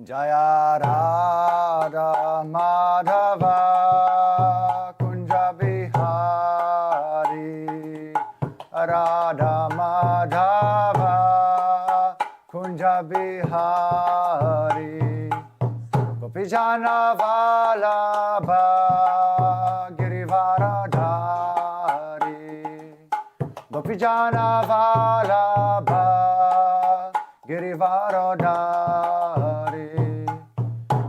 Jaya Radha Madhava Kunja Bihari Radha Madhava Kunja Bihari Gopijana Vallabha Girivaradhari Gopijana Vallabha Girivaradhari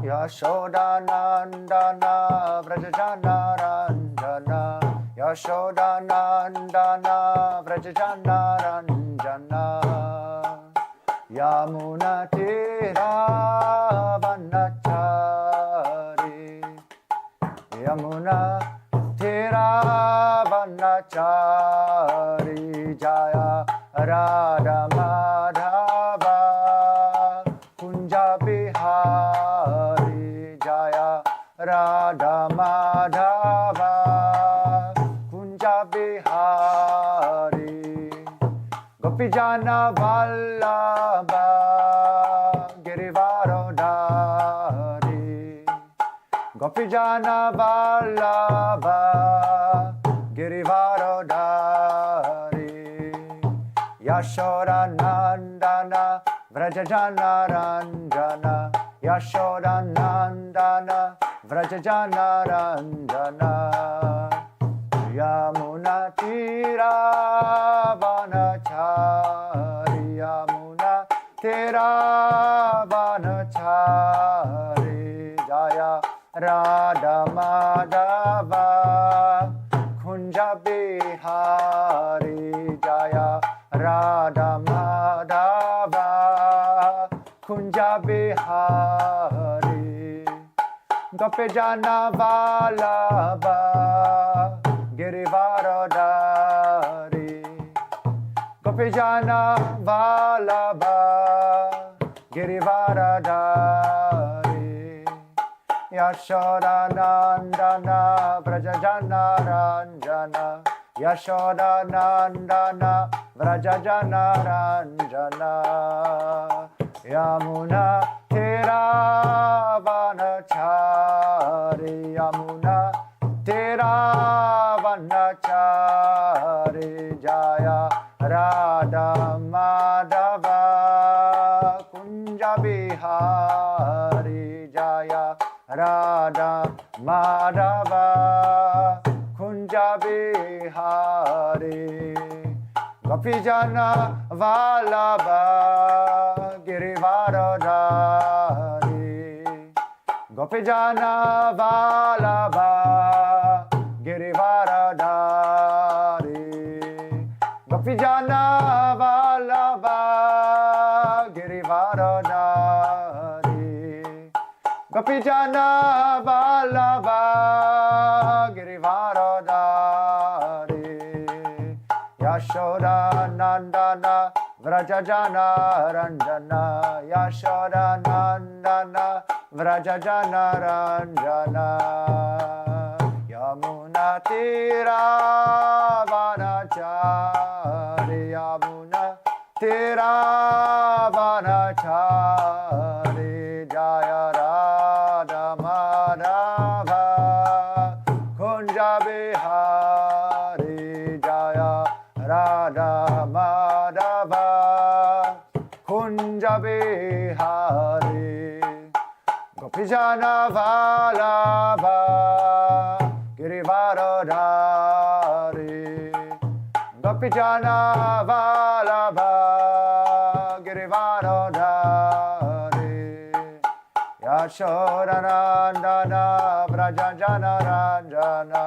Yashoda Nandana Vrajajana Ranjana Yashoda Nandana Vrajajana Ranjana Yamuna Tira Vanachari Yamuna Tira Vanachari Jaya Radha Madhava Kunja Bihari Jaya Radha Madhava Kunja Bihari Gopijana Vallabha Girivaradhari Gopijana Vallabha Girivaradhari Yashoda Nandana Vrajajana Ranjana Yashoda Nandana Vrajajana Ranjana Yamuna Tira Vanachari Yamuna Tira Vanachari Jaya Radha Madhava Kunja Bihari Jaya Radha Madhava Kunja Bihari Gopijana Vallabha Girivaradhari Gopijana Vallabha Girivaradhari Yashoda Nandana Vrajajana Ranjana Yashoda Nandana Vrajajana Ranjana Yamuna Tira Vanachari Yamuna Tira Vanachari Jaya Radha Madhava Kunja Bihari Jaya Radha Madhava Kunja Bihari Gopijana Vallabha Girivaradhari Gopijana Vallabha Girivaradhari Gopijana Vallabha Girivaradhari Gopijana Vallabha Girivaradhari Yashoda Nandana Vrajajana Ranjana Yashoda Nandana Vrajajana Ranjana Yamuna Tira Vanachari Yamuna Tira Vanachari Jaya Radha Madhava Kunja Bihari Jaya Radha Madhava Kunja Bihari Gopijana Vallabha Girivaradhari Gopijana Vallabha Girivaradhari Yashoda Nandana Vrajajana Ranjana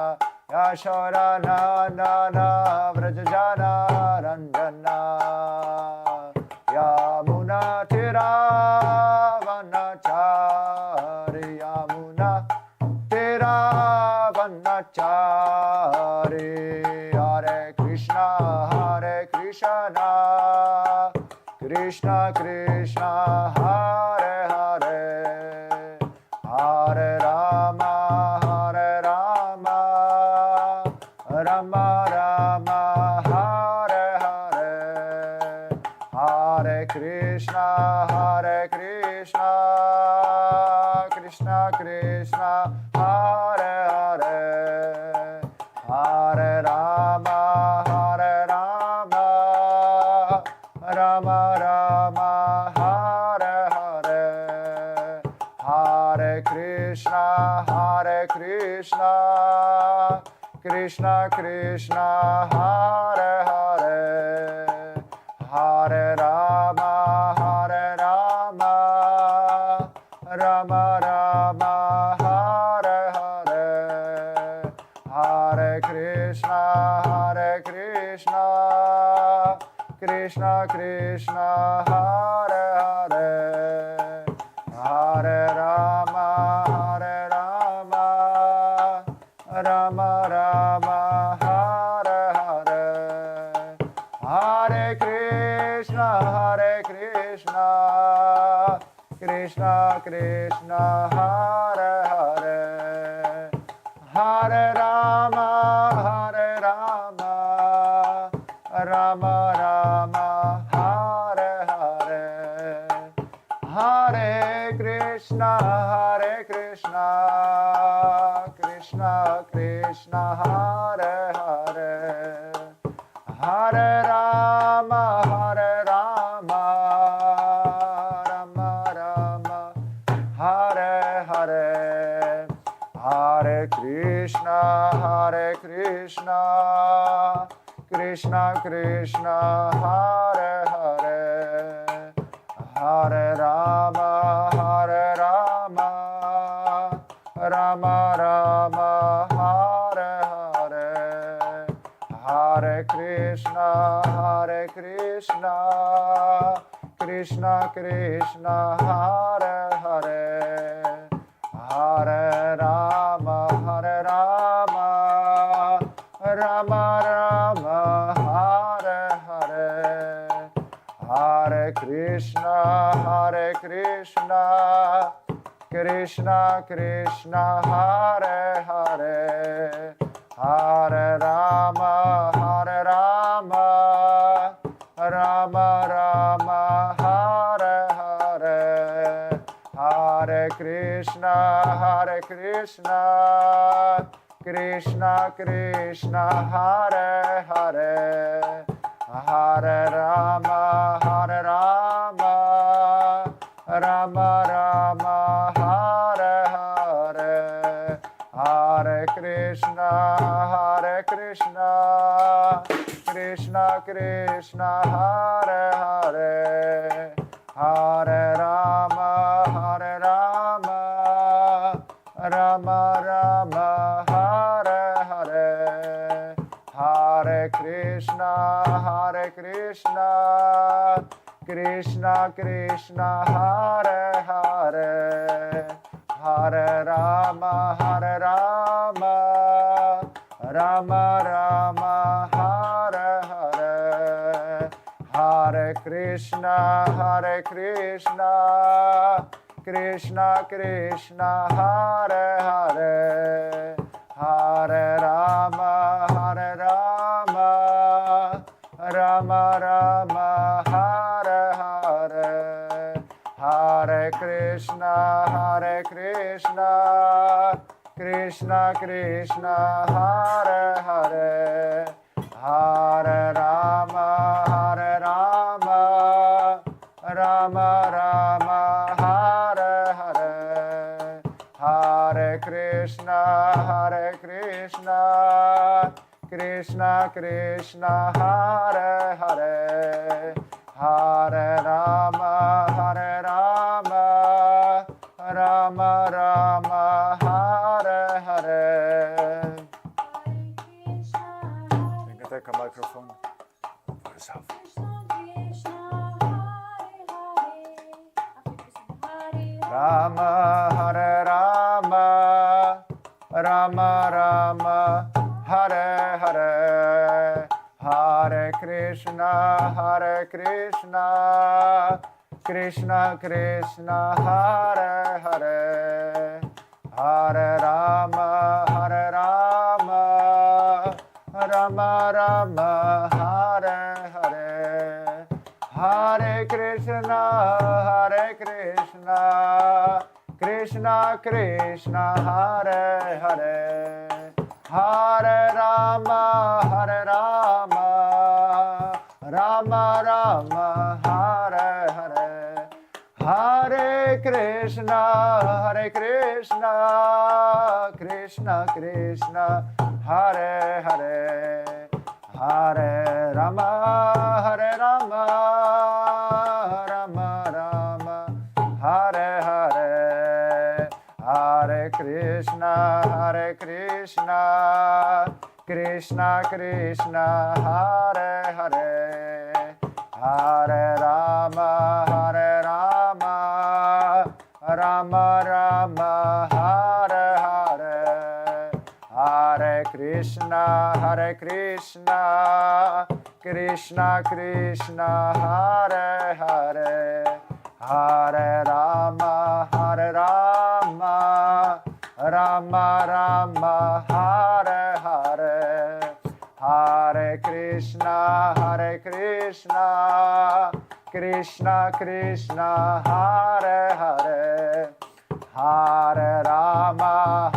Yashoda Nandana Vrajajana Ranjana Yamuna Tira Vanachari Yamuna Tira Vanachari Hare Krishna Krishna Krishna Hare Hare Hare Rama Rama Rama Hare Hare Hare Krishna Krishna, Hare Krishna, Krishna Krishna, Hare Hare, Hare Rama, Hare Rama, Rama Rama, Hare Hare, Hare Krishna, Krishna Krishna, Hare Hare, Hare Rama, Rama Rama, Hare Hare, Hare Krishna, Krishna Krishna, Hare Hare, Hare Rama, Rama Rama, Hare Hare, Hare Krishna, Krishna Krishna, Hare Hare, Hare Rama, Rama Rama, Hare Hare, Hare Krishna, Krishna Krishna, Hare Hare, Hare Rama, Rama Rama, Hare Hare, Hare Krishna, Krishna Krishna, Hare Hare, Hare Rama, Rama Rama, Hare Hare, Hare Krishna, Krishna Krishna, Hare Hare, Hare Rama, Rama Rama, Hare Hare, Hare Krishna, Krishna Krishna, Hare Hare, Hare Rama, Rama Rama, Hare Hare, Hare Krishna, Krishna Krishna, Hare Hare, Hare Rama, Rama Rama, Hare Hare, Hare Krishna, Krishna Krishna, Hare Hare, Hare Rama, Rama Rama, Hare Hare, Hare Krishna, Krishna Krishna, Hare Hare, Hare Rama, Rama Rama, Hare Hare, Hare Krishna, Krishna Krishna, Hare Hare, Hare Rama, Rama Rama, Hare Hare, Hare Krishna, Krishna Krishna, Hare Hare, Hare Rama, Rama Rama, Hare Hare, Hare Krishna, Krishna Krishna, Hare Hare, Hare Rama, Rama Rama, Hare Hare. You can take a microphone for yourself. Rama, Hare Rama, Rama Rama, Hare Hare, Hare Krishna, Krishna Krishna, Hare Hare, Hare Rama, Rama Rama, Hare Hare, Hare Krishna, Krishna Krishna, Hare Hare, Hare Rama, Rama Rama, Hare Hare, Hare Krishna, Krishna Krishna, Hare Hare, Hare Rama, Rama Rama, Hare Hare, Hare Krishna, Krishna Krishna, Hare Hare, Hare Rama, Rama Rama, Hare Hare, Hare Krishna, Krishna Krishna, Hare Hare, Hare Rama, Rama Rama, Hare Hare, Hare Krishna, Krishna Krishna, Hare Hare, Hare Rama,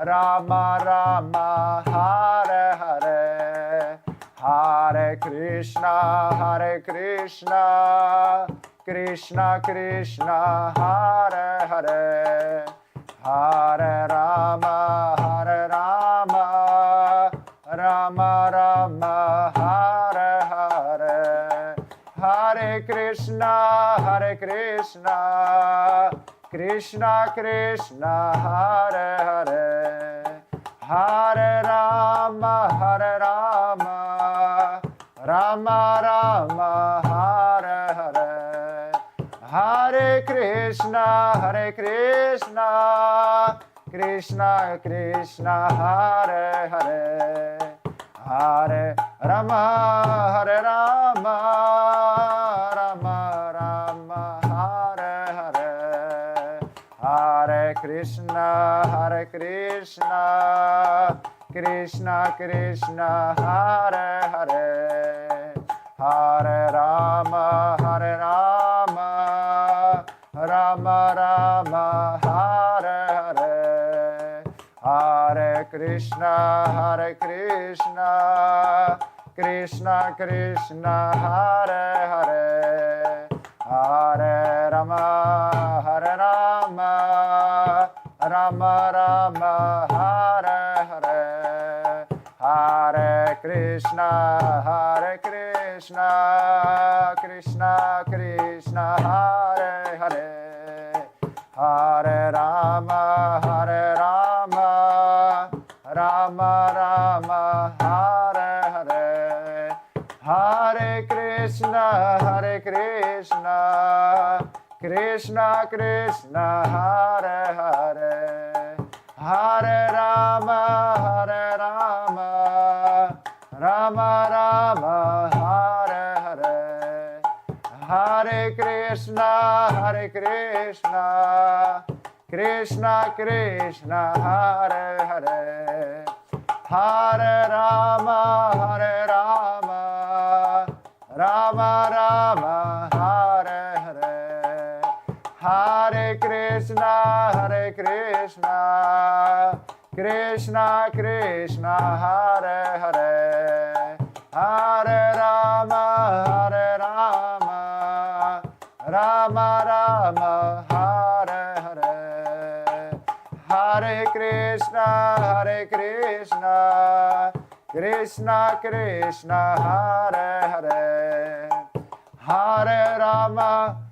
Rama Rama, Hare Hare, Hare Krishna, Krishna Krishna, Hare Hare, Hare Rama, Rama Rama, Hare Hare, Hare Krishna, Krishna Krishna, Hare Hare, Hare Rama, Rama Rama, Hare Hare, Hare Krishna, Krishna Krishna, Hare Hare, Hare Rama, Rama Rama, Hare Hare, Hare Krishna, Krishna Krishna, Hare Hare, Hare Rama, Rama Rama, Hare Hare, Hare Krishna, Krishna Krishna, Hare Hare, Hare Rama, Rama Rama, Hare Hare, Hare Krishna, Krishna Krishna, Hare Hare, Hare Rama, Rama Rama, Hare Hare, Hare Krishna, Krishna Krishna, Hare Hare, Hare Rama, Rama Rama, Hare Hare, Hare Krishna, Krishna Krishna, Hare Hare, Hare Rama, Rama Rama, Hare Hare, Hare Krishna, Krishna Krishna, Hare Hare, Hare Rama, Rama Rama, Hare Hare, Hare Krishna, Krishna Krishna, Hare Hare, Hare Rama,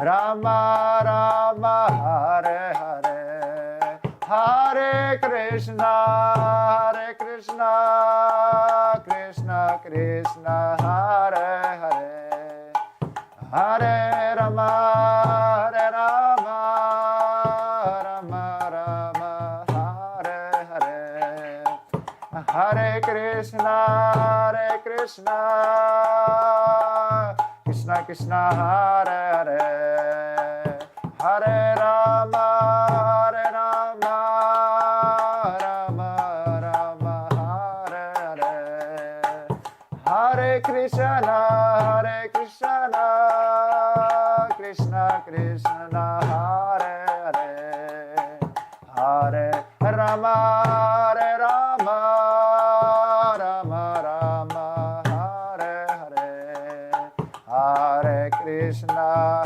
Rama Rama, Hare Hare, Hare Krishna, Krishna Krishna, Hare Hare, Hare Rama, Rama Rama, Hare Hare, Hare Krishna, Krishna Krishna, Hare Hare, Hare Rama, Rama Rama, Hare Hare, Krishna, Hare Krishna, Krishna Krishna, Hare Hare, Hare Rama, Hare Rama, Rama Rama, Hare Hare, Hare Krishna,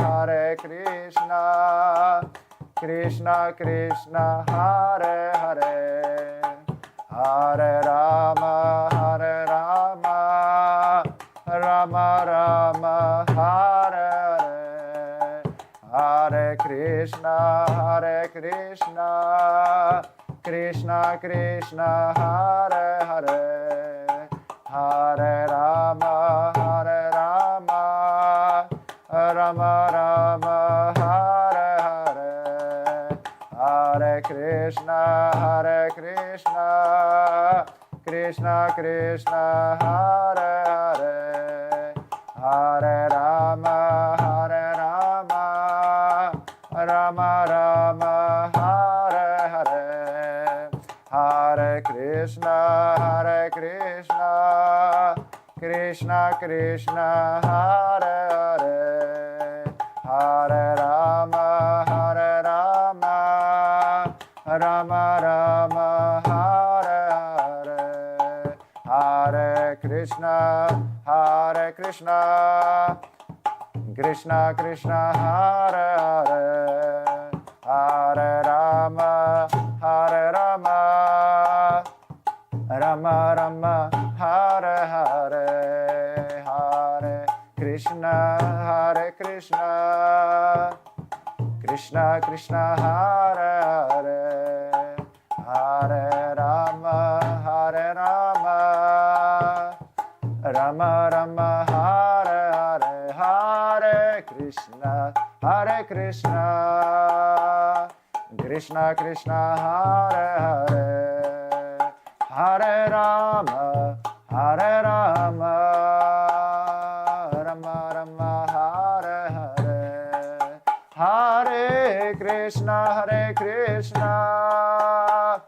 Krishna Krishna, Hare Hare, Hare Rama, Rama Rama, Hare Hare, Hare Krishna, Krishna Krishna, Hare Hare, Hare Rama, Rama Rama, Hare Hare, Hare Krishna, Krishna Krishna, Hare Hare, Hare Rama, Rama Rama, Hare Hare, Hare Krishna, Krishna Krishna, Hare Hare, Hare Rama, Rama Rama, Hare Hare, Hare Krishna, Krishna Krishna, Hare Hare, Hare Rama, Rama Rama, Hare Hare, Hare Krishna, Krishna Krishna, Hare Hare, Hare Rama, Rama Rama, Hare Hare, Hare Krishna, Krishna Krishna, Hare Hare, Hare Rama, Rama Rama, Hare Hare, Hare Krishna,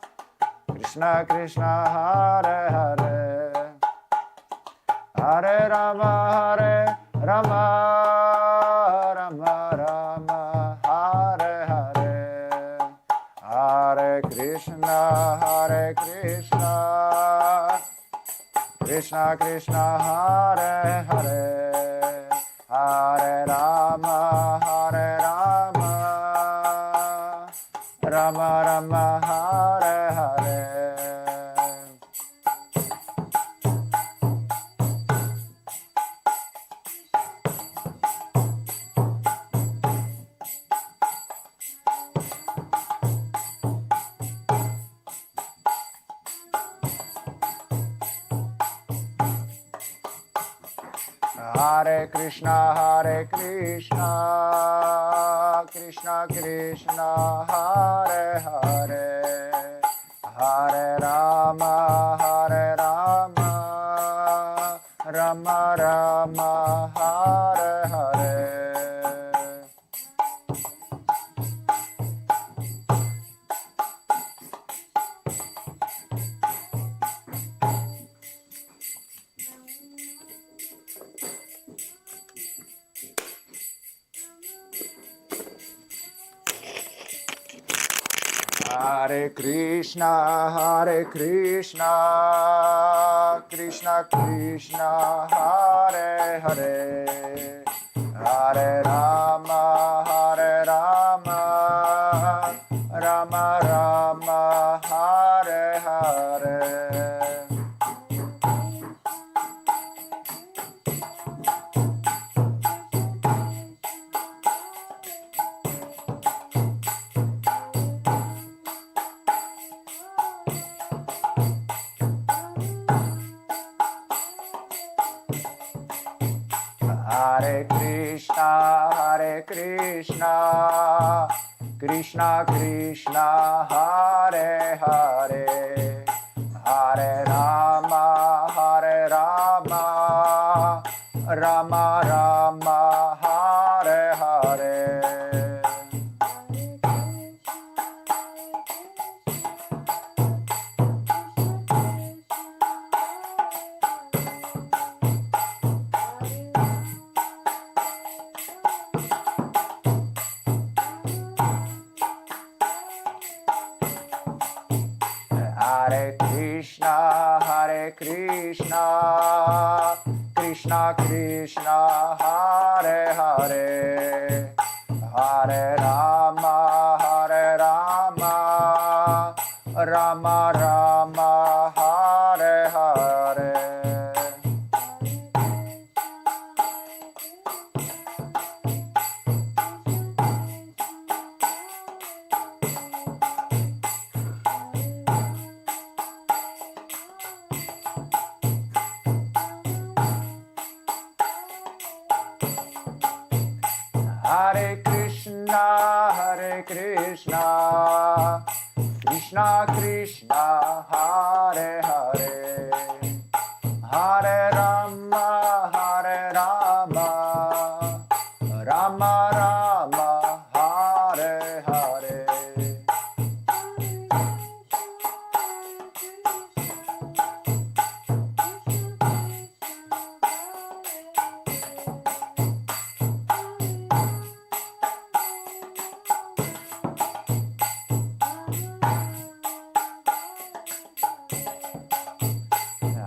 Krishna Krishna, Hare Hare, Hare Rama, Rama Rama, Hare Hare, Hare Krishna, Krishna Krishna, Hare Hare, Hare Rama, Rama Rama, Hare Hare. Hare Krishna, Krishna Krishna, Hare Hare, Hare Rama, Rama Rama, Hare Hare. Hare Krishna, Krishna Krishna, Hare Hare, Hare Rama, Rama Rama, Hare Hare. Hare Krishna, Krishna Krishna, Hare Hare, Hare Rama, Rama Rama, Hare Hare. Hare Krishna, Krishna Krishna, Hare Hare, Hare Rama, Rama Rama, Hare Hare. Hare Krishna, Krishna Krishna, Hare Hare, Hare Rama, Rama Rama, Hare Hare.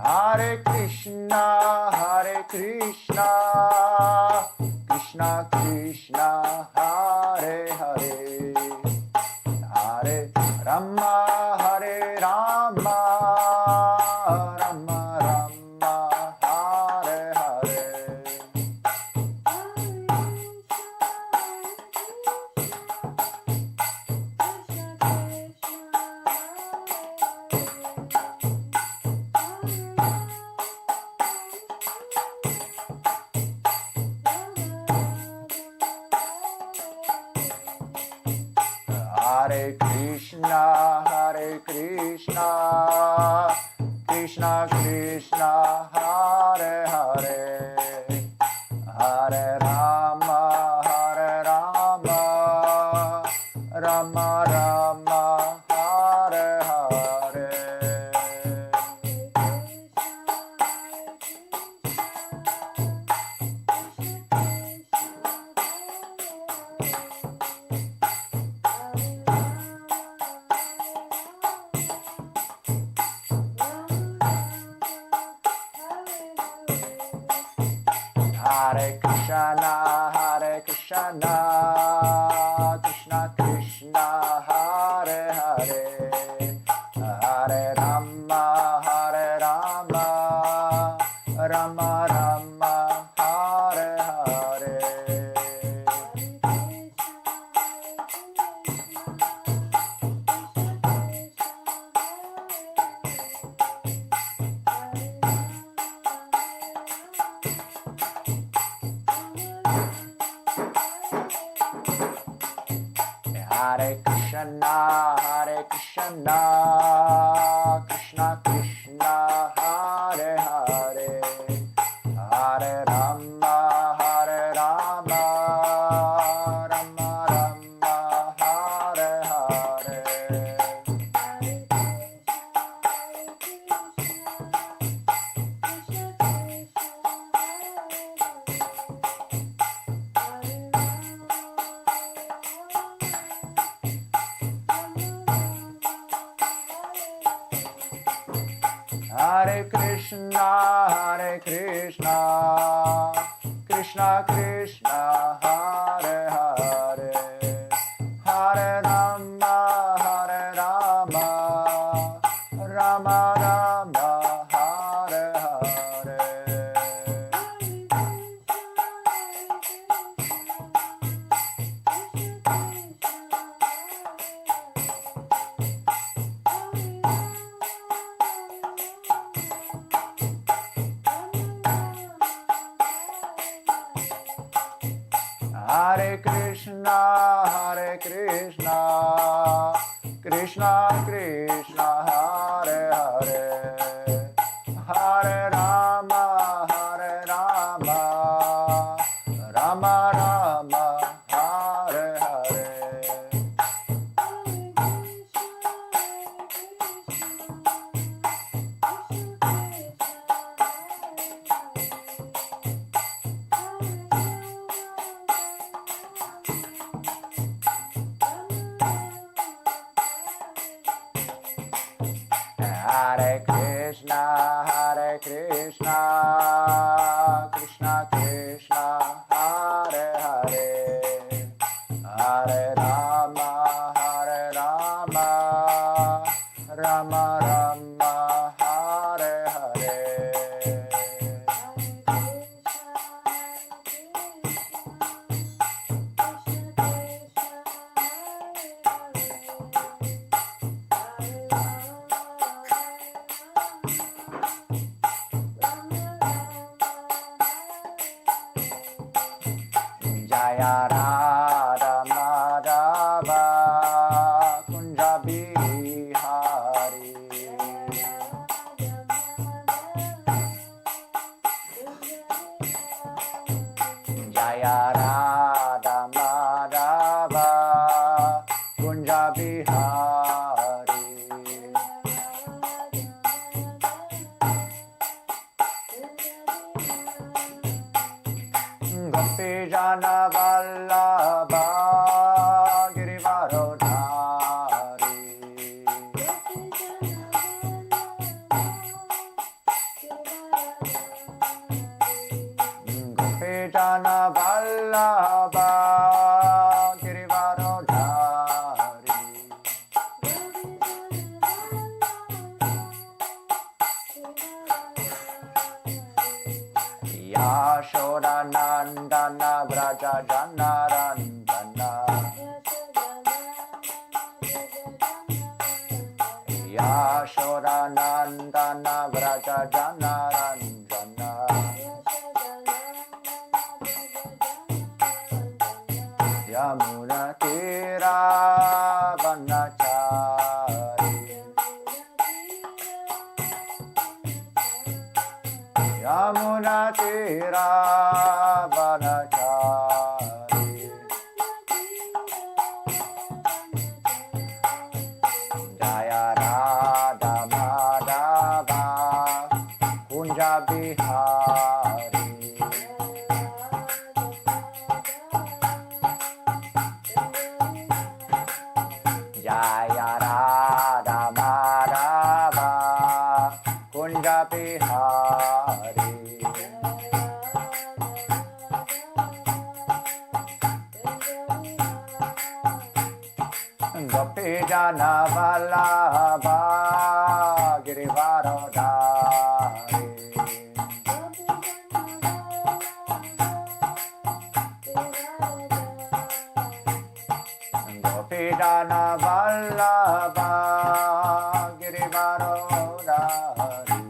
Hare Krishna, Krishna Krishna, Hare Hare, Hare Rama, Rama Rama, Hare Hare. Hare Krishna, Krishna Krishna, Hare Hare, Hare Rama, Rama Rama, Hare Hare. Hare Krishna, Krishna Krishna, Hare Hare, Hare Rama, Rama Rama, Hare Hare. Hare Krishna, Krishna Krishna, Hare Hare, Hare Rama, Rama Rama, Hare Hare. Hare Krishna, Krishna Krishna, Hare Hare, Hare Rama, Rama Rama, Hare Hare. Hare Krishna, Krishna Krishna, Hare Hare, Hare Rama, Rama Rama, Hare Hare. Hare Krishna, Krishna Krishna, Hare Hare, Hare Rama, Rama Rama, Hare Hare. Jaya Radha Madhava Kunja Bihari. Jaya Radha Madhava Kunja Bihari. Gopi Jana Vallabha Girivarodhari. Gopi Jana Vallabha Girivarodhari. Yashoda Nandana Vraja Janarandana. Yashoda Nandana Vraja Janarandana. Yamuna Tira Vanachari. Yamuna Tira Vanachari. Jaya Radha Madhava Kunja Bihari. Jaya Radha Madhava Kunja Bihari. Gopi Jana Vallabha Girivarodhari. Gopi Jana Vallabha Girivarodhari.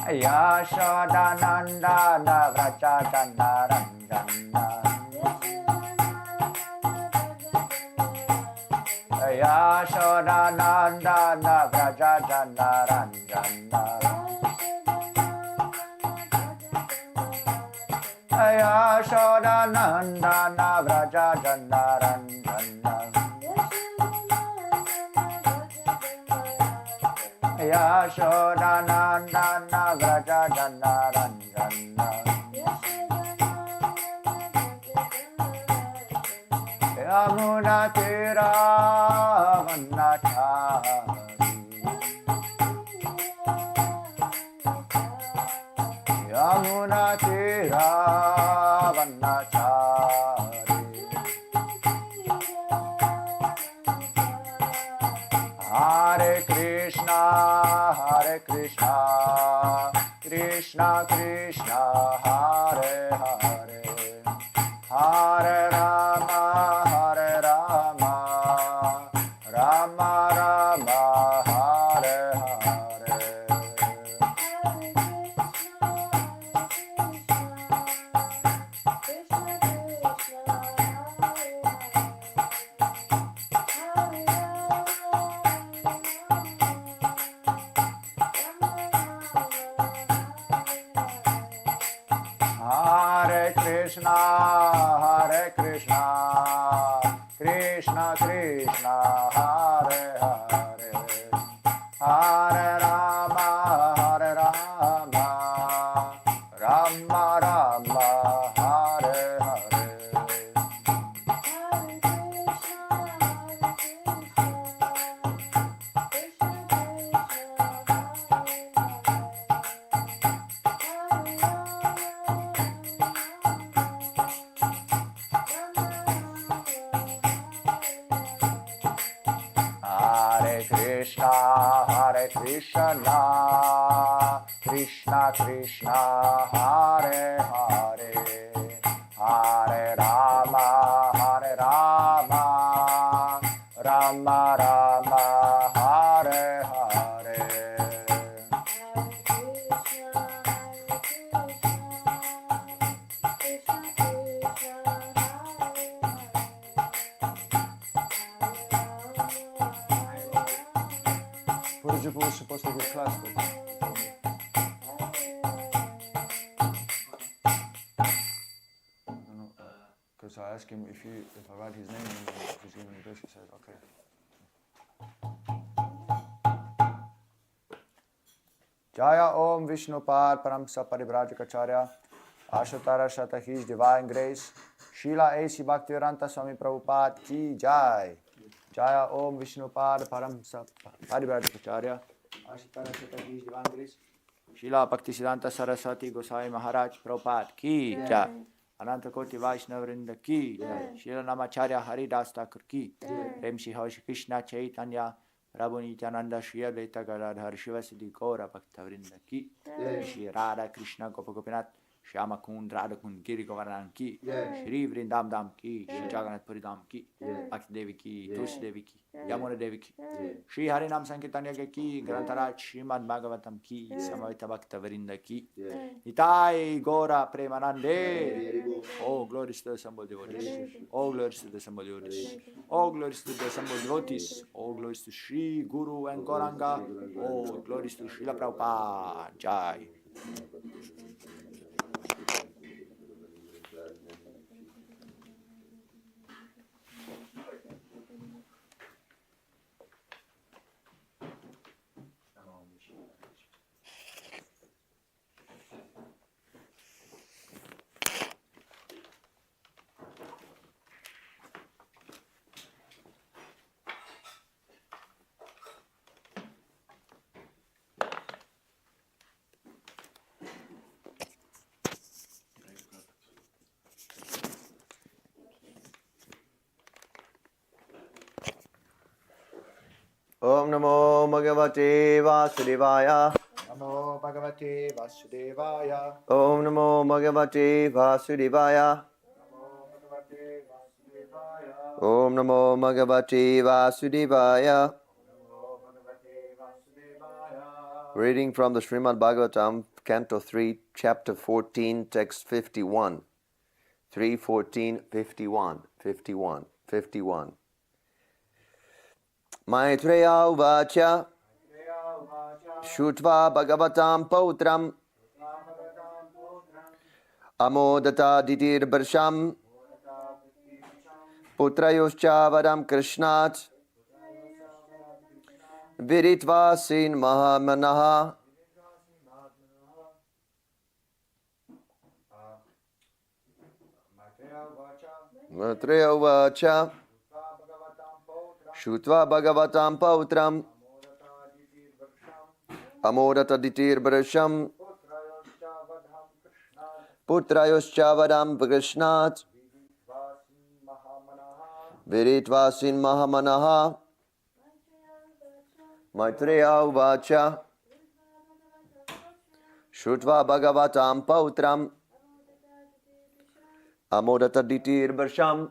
Yashoda Nandana Vraja Janarandana. Yashoda Nandana Vraja Janarandana. Yashoda Nandana Vraja Janarandana. Yashoda Nandana Vraja Janarandana. Yamuna Tira Vanachari. Yamuna Tira Vanachari. Hare Krishna, Krishna Krishna, Hare Hare, Hare Rama, Rama Rama, Hare Hare. Krishna, Krishna Krishna, Hare Hare, Hare Rama, Rama Rama, Hare Hare. Purujit was supposed to give class, but because I asked him if I write his name and if he's giving me this, he said okay. Jaya Om Vishnupad Paramsa Parivrajacharya Ashatara Shata His Divine Grace Srila A.C. Bhaktivedanta Swami Prabhupada Ki Jai. Jaya Om Vishnupad Paramsa Parivrajacharya Ashatara Shata His Divine Grace Srila Bhaktisiddhanta Saraswati Goswami Maharaj Prabhupada Ki Jai. Ananta Koti Vaishnavrinda Ki Jai. Srila Namacharya Haridas Thakur Ki Prem Shri Krishna Chaitanya Prabhu Nityananda Shri Advaita Gadadhar Shivasiddhi Gaura Bhaktavrinda Ki Shri Radha Krishna Gopa Gopinath Shyama Kund Radha Kund Giri Govardhan Ki Shri Vrindam Dham Ki Shri Jagannath Puri Dham Ki Bhakti Devi Ki Tulsi Devi Ki Yamuna Devi Ki Shri Harinam Sankirtanya Ki Grantaraj Srimad Bhagavatam Ki Samavita Bhaktavrinda Ki Nitai Gaura Premanande. Oh, glories to the assembled devotees. Oh, glories to the assembled devotees. Oh, glories to the assembled devotees. Oh, glories to Shri Guru and Gauranga. Oh, glories to Srila Prabhupada. Jai. Om Namo Bhagavate Vasudevaya. Namo Bhagavate Vasudevaya. Om Namo Bhagavate Vasudevaya. Om Namo Bhagavate Vasudevaya. Reading from the Srimad Bhagavatam, Canto 3, Chapter 14, Text 51. 3:14, 51, 51, 51. Maitreya Uvacha Shutva Bhagavatam Pautram Amodata Ditir Barsham Putrayoscha Vadam Krishnat Viritva Sin Mahamanaha. Maitreya Uvacha Shutva Bhagavatam Pautram Amodata Ditir Barsham Putrayoscha Vadam Krishnat Viritva Sin Mahamanaha. Maitreya Uvacha Shutva Bhagavatam Pautram Amodata Ditir Barsham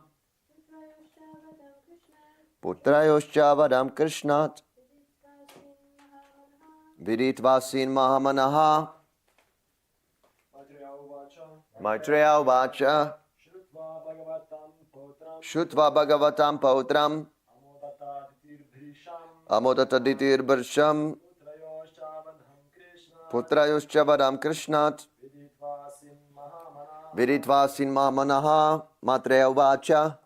Putrayoscha Vadam Krishnat Viditva Sin Mahamanaha. Maitreya Uvacha Shutva Bhagavatam Pautram Amodata Ditir Barsham Putrayoscha Vadam Krishnat Viditva Sin Mahamanaha. Maitreya Uvacha.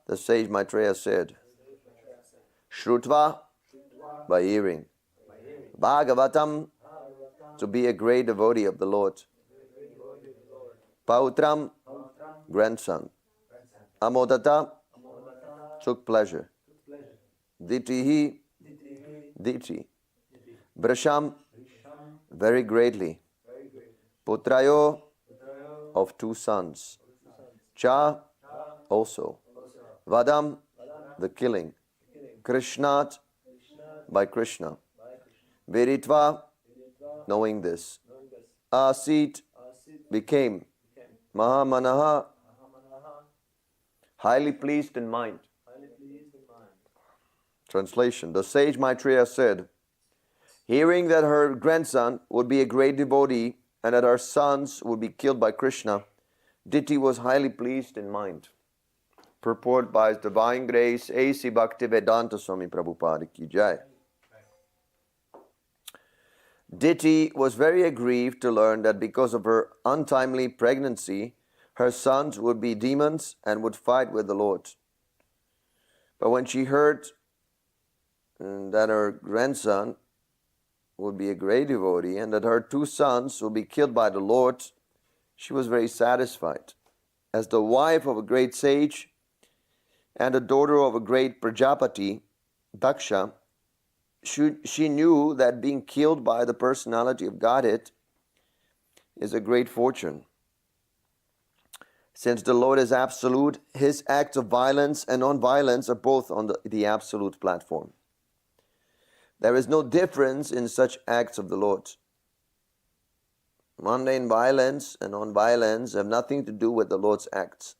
The sage Maitreya said, Shrutva, by hearing, Bhagavatam, to be a great devotee of the Lord, Pautram, grandson, Amodata, took pleasure, Ditihi, Diti, Brasham, very greatly, Putrayo, of two sons, Cha, also, Vadam, the killing, Krishnat, by Krishna, Viditva, knowing this. Asit became. Mahamanaha, highly pleased in mind. Translation. The sage Maitreya said, hearing that her grandson would be a great devotee and that her sons would be killed by Krishna, Diti was highly pleased in mind. Purport by His Divine Grace, A.C. Bhaktivedanta Swami Prabhupada Ki Jai. Diti was very aggrieved to learn that because of her untimely pregnancy, her sons would be demons and would fight with the Lord. But when she heard that her grandson would be a great devotee and that her two sons would be killed by the Lord, she was very satisfied. As the wife of a great sage and the daughter of a great Prajapati, Daksha, she knew that being killed by the personality of Godhead is a great fortune. Since the Lord is absolute, His acts of violence and non-violence are both on the absolute platform. There is no difference in such acts of the Lord. Mundane violence and non-violence have nothing to do with the Lord's acts.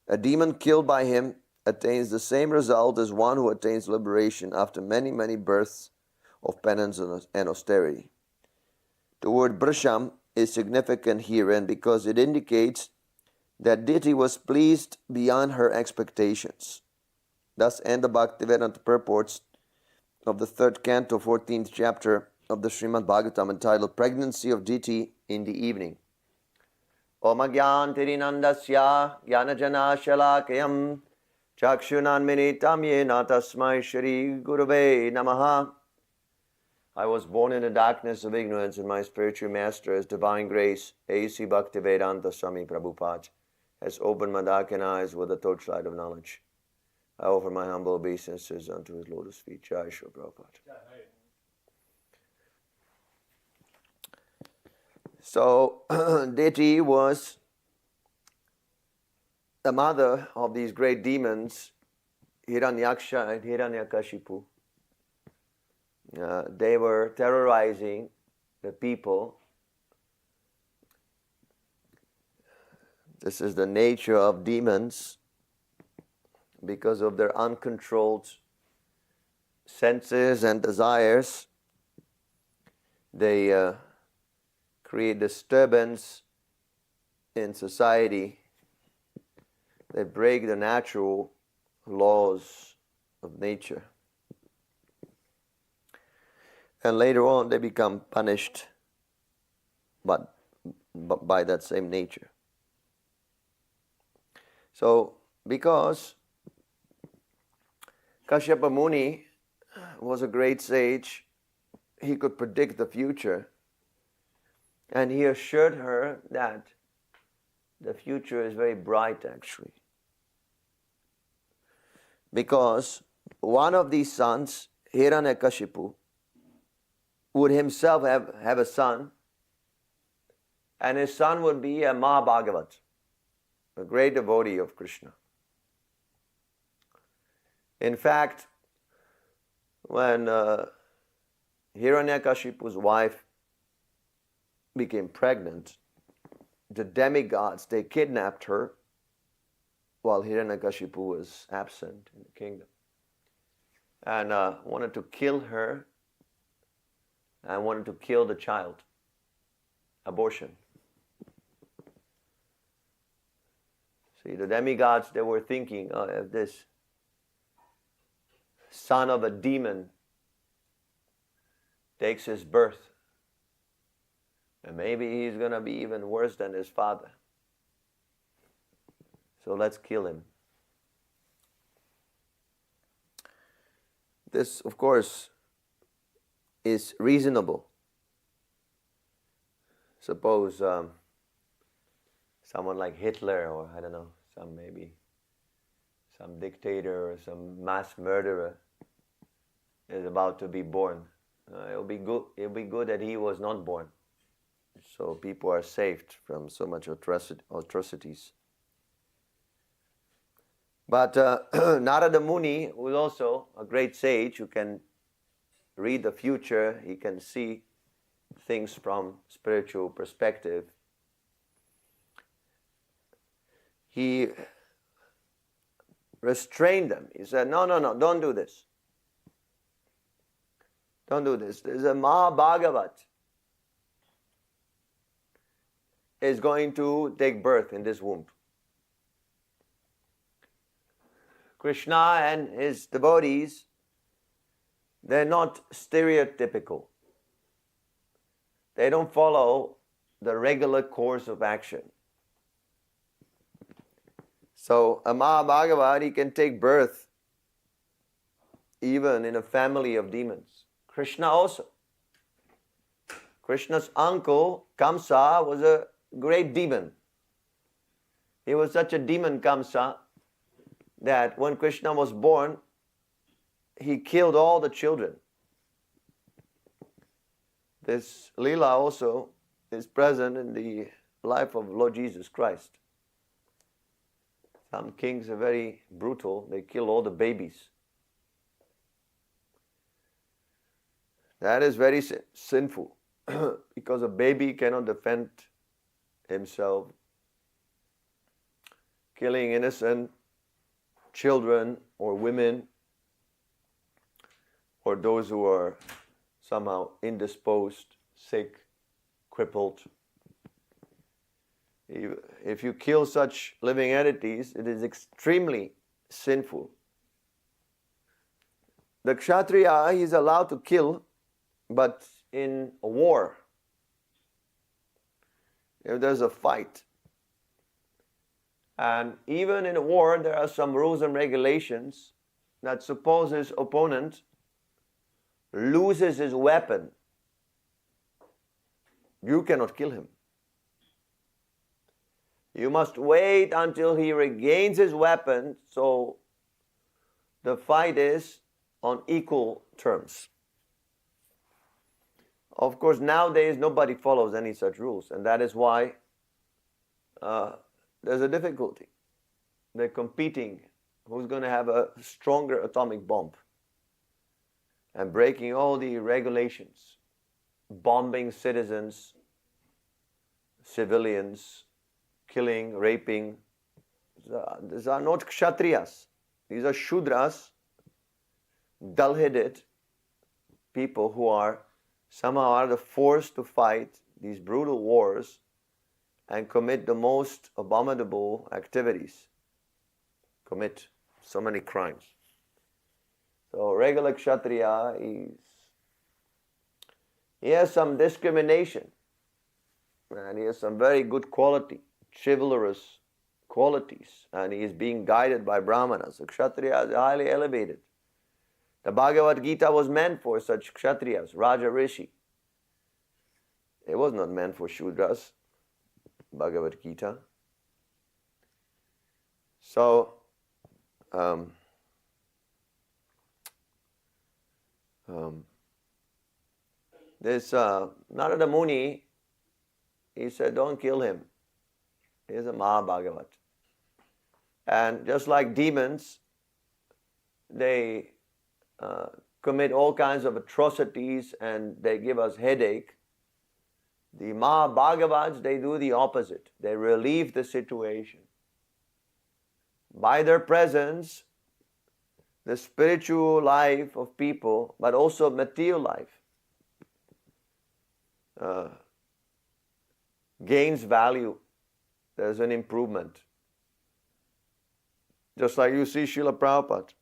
A demon killed by Him attains the same result as one who attains liberation after many, many births of penance and austerity. The word Brisham is significant herein because it indicates that Diti was pleased beyond her expectations. Thus end the Bhaktivedanta purports of the 3rd canto, 14th chapter of the Srimad Bhagavatam entitled Pregnancy of Diti in the Evening. Om Agyan Tirinandasya Gyanajana Shalakayam Chakshunanminitam Yena Tasmai Shri Gurave Namaha. I was born in the darkness of ignorance, and my spiritual master, His Divine Grace, A.C. Bhaktivedanta Swami Prabhupada, has opened my darkened eyes with the torchlight of knowledge. I offer my humble obeisances unto His lotus feet. Jai Shri Prabhupada. So, Diti was the mother of these great demons, Hiranyaksha and Hiranyakashipu. They were terrorizing the people. This is the nature of demons because of their uncontrolled senses and desires. They create disturbance in society. They break the natural laws of nature. And later on they become punished but by that same nature. So, because Kashyapa Muni was a great sage, he could predict the future. And he assured her that the future is very bright actually. Because one of these sons, Hiranyakashipu, would himself have a son, and his son would be a Mahabhagavat, a great devotee of Krishna. In fact, when Hiranyakashipu's wife became pregnant, the demigods, they kidnapped her while Hiranyakashipu was absent in the kingdom, and wanted to kill her and wanted to kill the child. Abortion. See, the demigods, they were thinking, if this son of a demon takes his birth, and maybe he's going to be even worse than his father. So let's kill him. This, of course, is reasonable. Suppose someone like Hitler, or I don't know, some dictator or some mass murderer is about to be born. It'll be good that he was not born, so people are saved from so much atrocities. But Narada Muni was also a great sage who can read the future, he can see things from spiritual perspective. He restrained them. He said, no, don't do this. Don't do this. There's a Mahabhagavat is going to take birth in this womb. Krishna and his devotees, they're not stereotypical. They don't follow the regular course of action. So a Mahabhagavat, he can take birth even in a family of demons. Krishna also. Krishna's uncle, Kamsa, was a great demon. He was such a demon, Kamsa, that when Krishna was born, he killed all the children. This Leela also is present in the life of Lord Jesus Christ. Some kings are very brutal. They kill all the babies. That is very sinful because a baby cannot defend himself. Killing innocent children or women or those who are somehow indisposed, sick, crippled. If you kill such living entities, it is extremely sinful. The Kshatriya, he is allowed to kill, but in a war, if there's a fight. And even in a war, there are some rules and regulations that suppose his opponent loses his weapon, you cannot kill him. You must wait until he regains his weapon, so the fight is on equal terms. Of course, nowadays nobody follows any such rules, and that is why there's a difficulty. They're competing who's going to have a stronger atomic bomb and breaking all the regulations, bombing citizens, civilians, killing, raping. These are not kshatriyas. These are shudras, dull-headed people who are somehow forced to fight these brutal wars and commit the most abominable activities, commit so many crimes. So regular kshatriya, he has some discrimination, and he has some very good quality, chivalrous qualities, and he is being guided by brahmanas. The kshatriya is highly elevated. The Bhagavad Gita was meant for such kshatriyas, Raja Rishi. It was not meant for shudras, Bhagavad Gita. So, this Narada Muni, he said, don't kill him. He is a Mahabhagavat. And just like demons, they commit all kinds of atrocities and they give us headache. The Mahabhagavats, they do the opposite. They relieve the situation. By their presence, the spiritual life of people, but also material life, gains value. There's an improvement. Just like you see Srila Prabhupada.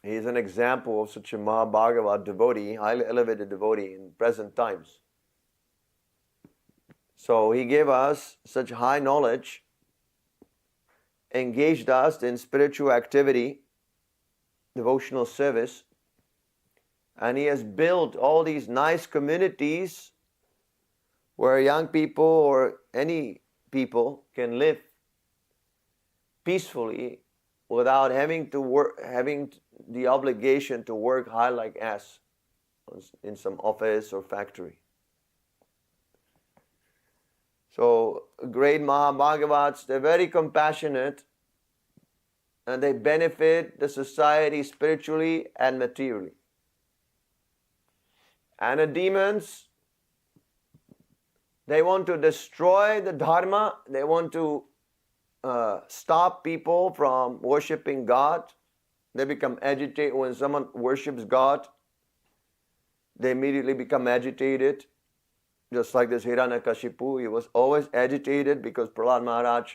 He is an example of such a Mahabhagavat devotee, highly elevated devotee in present times. So he gave us such high knowledge, engaged us in spiritual activity, devotional service, and he has built all these nice communities where young people or any people can live peacefully without having the obligation to work hard like ass in some office or factory. So great Mahabhagavats, they're very compassionate and they benefit the society spiritually and materially. And the demons, they want to destroy the dharma. They want to stop people from worshipping God. They become agitated. When someone worships God, they immediately become agitated. Just like this Hiranyakashipu, he was always agitated because Prahlad Maharaj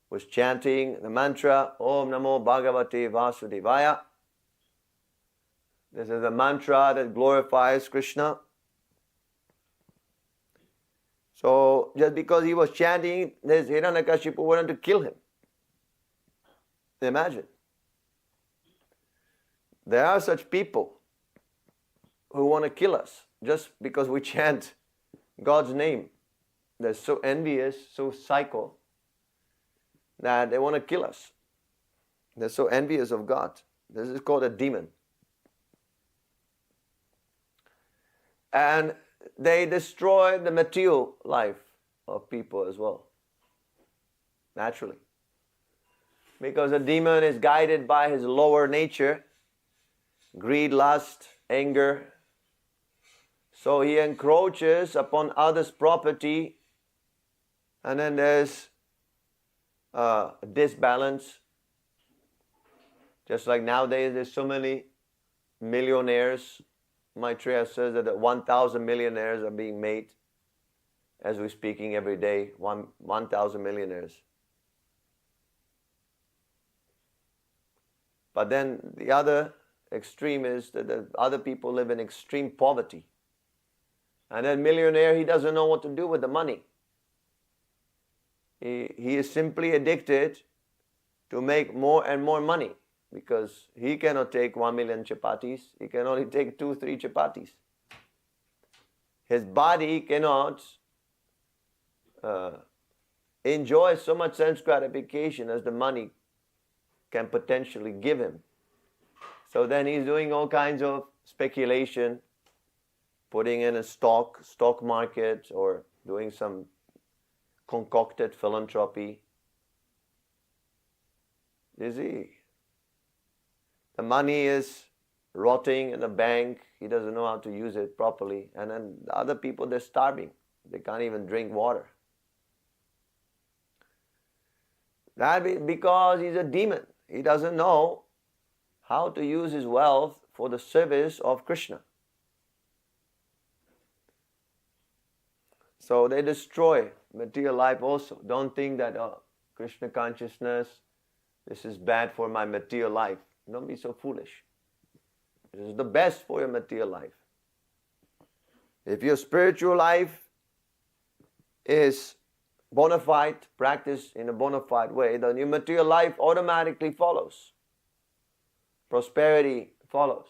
was chanting the mantra, Om Namo Bhagavate Vasudevaya. This is a mantra that glorifies Krishna. So just because he was chanting, this Hiranyakashipu wanted to kill him. Imagine. There are such people who want to kill us just because we chant God's name. They're so envious, so psycho, that they want to kill us. They're so envious of God. This is called a demon. And they destroy the material life of people as well. Naturally. Because a demon is guided by his lower nature, greed, lust, anger. So he encroaches upon others' property, and then there's a disbalance. Just like nowadays there's so many millionaires. Maitreya says that 1,000 millionaires are being made as we're speaking every day. 1,000 millionaires. But then the other extreme is that the other people live in extreme poverty. And that millionaire, he doesn't know what to do with the money. He is simply addicted to make more and more money because he cannot take 1 million chapatis. He can only take 2-3 chapatis. His body cannot enjoy so much sense gratification as the money can potentially give him. So then he's doing all kinds of speculation, putting in a stock market, or doing some concocted philanthropy. You see, the money is rotting in the bank. He doesn't know how to use it properly. And then the other people, they're starving. They can't even drink water. That because he's a demon. He doesn't know how to use his wealth for the service of Krishna. So they destroy material life also. Don't think that Krishna consciousness, this is bad for my material life. Don't be so foolish. This is the best for your material life. If your spiritual life is bona fide, practiced in a bona fide way, then your material life automatically follows. Prosperity follows.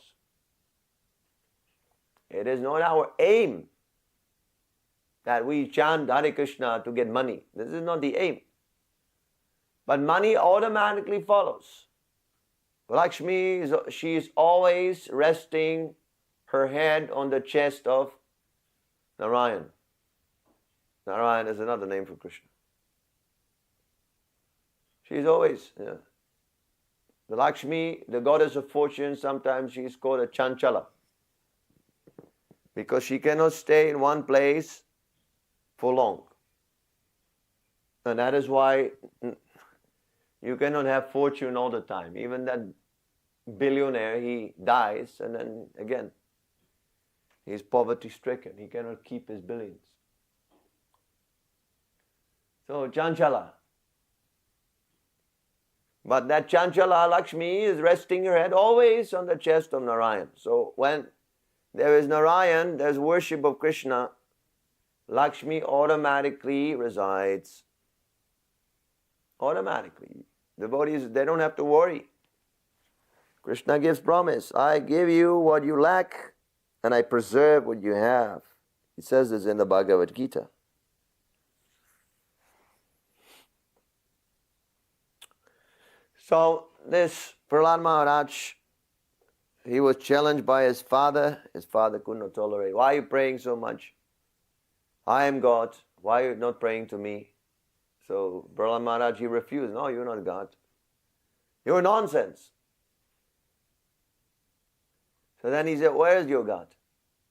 It is not our aim that we chant Hare Krishna to get money. This is not the aim. But money automatically follows. Lakshmi, she is always resting her head on the chest of Narayan. Narayan is another name for Krishna. She is always, the Lakshmi, the goddess of fortune, sometimes she is called a Chanchala. Because she cannot stay in one place for long. And that is why you cannot have fortune all the time. Even that billionaire, he dies and then again, he's poverty stricken. He cannot keep his billions. So Chanchala. But that Chanchala Lakshmi is resting her head always on the chest of Narayan. So when there is Narayan, there's worship of Krishna, Lakshmi automatically resides. Automatically. Devotees, they don't have to worry. Krishna gives promise. I give you what you lack and I preserve what you have. He says this in the Bhagavad Gita. So this Prahlad Maharaj, he was challenged by his father. His father could not tolerate. Why are you praying so much? I am God. Why are you not praying to me? So Prahlad Maharaj, he refused. No, you're not God. You're nonsense. So then he said, where is your God?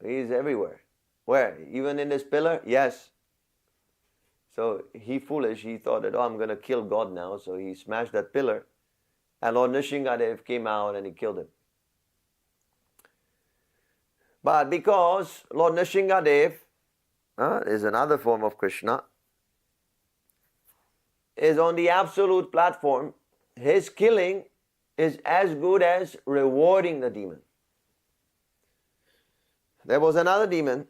He is everywhere. Where? Even in this pillar? Yes. So he foolish, he thought that, oh, I'm going to kill God now. So he smashed that pillar. And Lord Nrsimhadev came out and he killed him. But because Lord Nrsimhadev is another form of Krishna, is on the absolute platform, his killing is as good as rewarding the demon. There was another demon,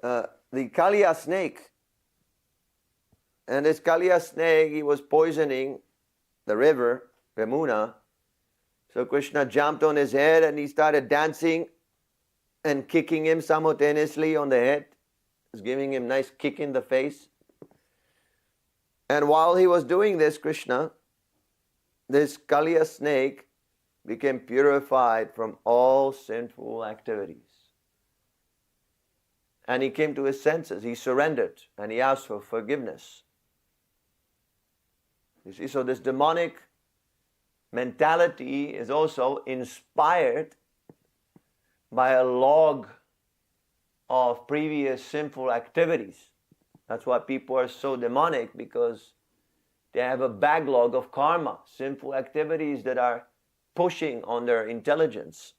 the Kaliya snake. And this Kaliya snake, he was poisoning the river, Yamuna. So Krishna jumped on his head and he started dancing and kicking him simultaneously on the head. He was giving him a nice kick in the face. And while he was doing this, Krishna, this Kaliya snake became purified from all sinful activities. And he came to his senses, he surrendered, and he asked for forgiveness. You see, so this demonic mentality is also inspired by a log of previous sinful activities. That's why people are so demonic, because they have a backlog of karma, sinful activities that are pushing on their intelligence.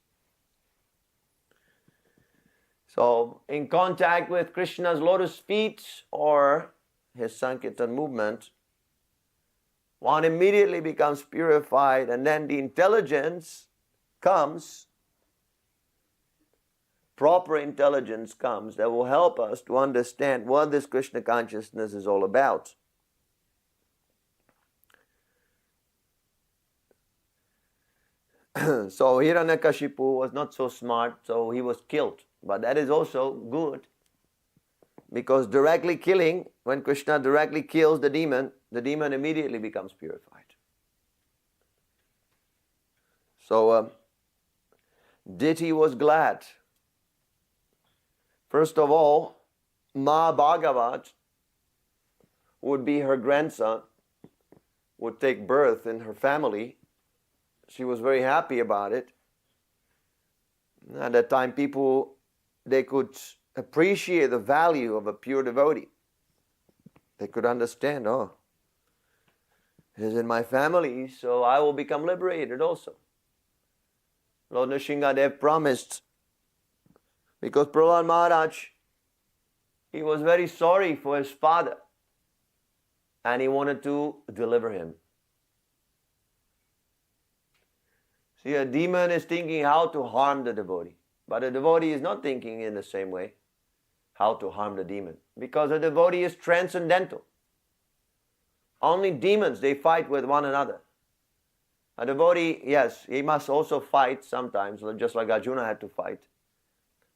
So, in contact with Krishna's lotus feet or his Sankirtan movement, one immediately becomes purified, and then the intelligence comes, proper intelligence comes that will help us to understand what this Krishna consciousness is all about. So Hiranyakashipu was not so smart, so he was killed. But that is also good, because directly killing, when Krishna directly kills the demon immediately becomes purified. So Diti was glad. First of all, Ma Bhagavat would be her grandson, would take birth in her family. She was very happy about it. At that time, people, they could appreciate the value of a pure devotee. They could understand, oh, he's in my family, so I will become liberated also. Lord Nrsimhadev promised, because Prahlad Maharaj, he was very sorry for his father, and he wanted to deliver him. See, a demon is thinking how to harm the devotee, but a devotee is not thinking in the same way how to harm the demon, because a devotee is transcendental. Only demons, they fight with one another. A devotee, yes, he must also fight sometimes, just like Arjuna had to fight.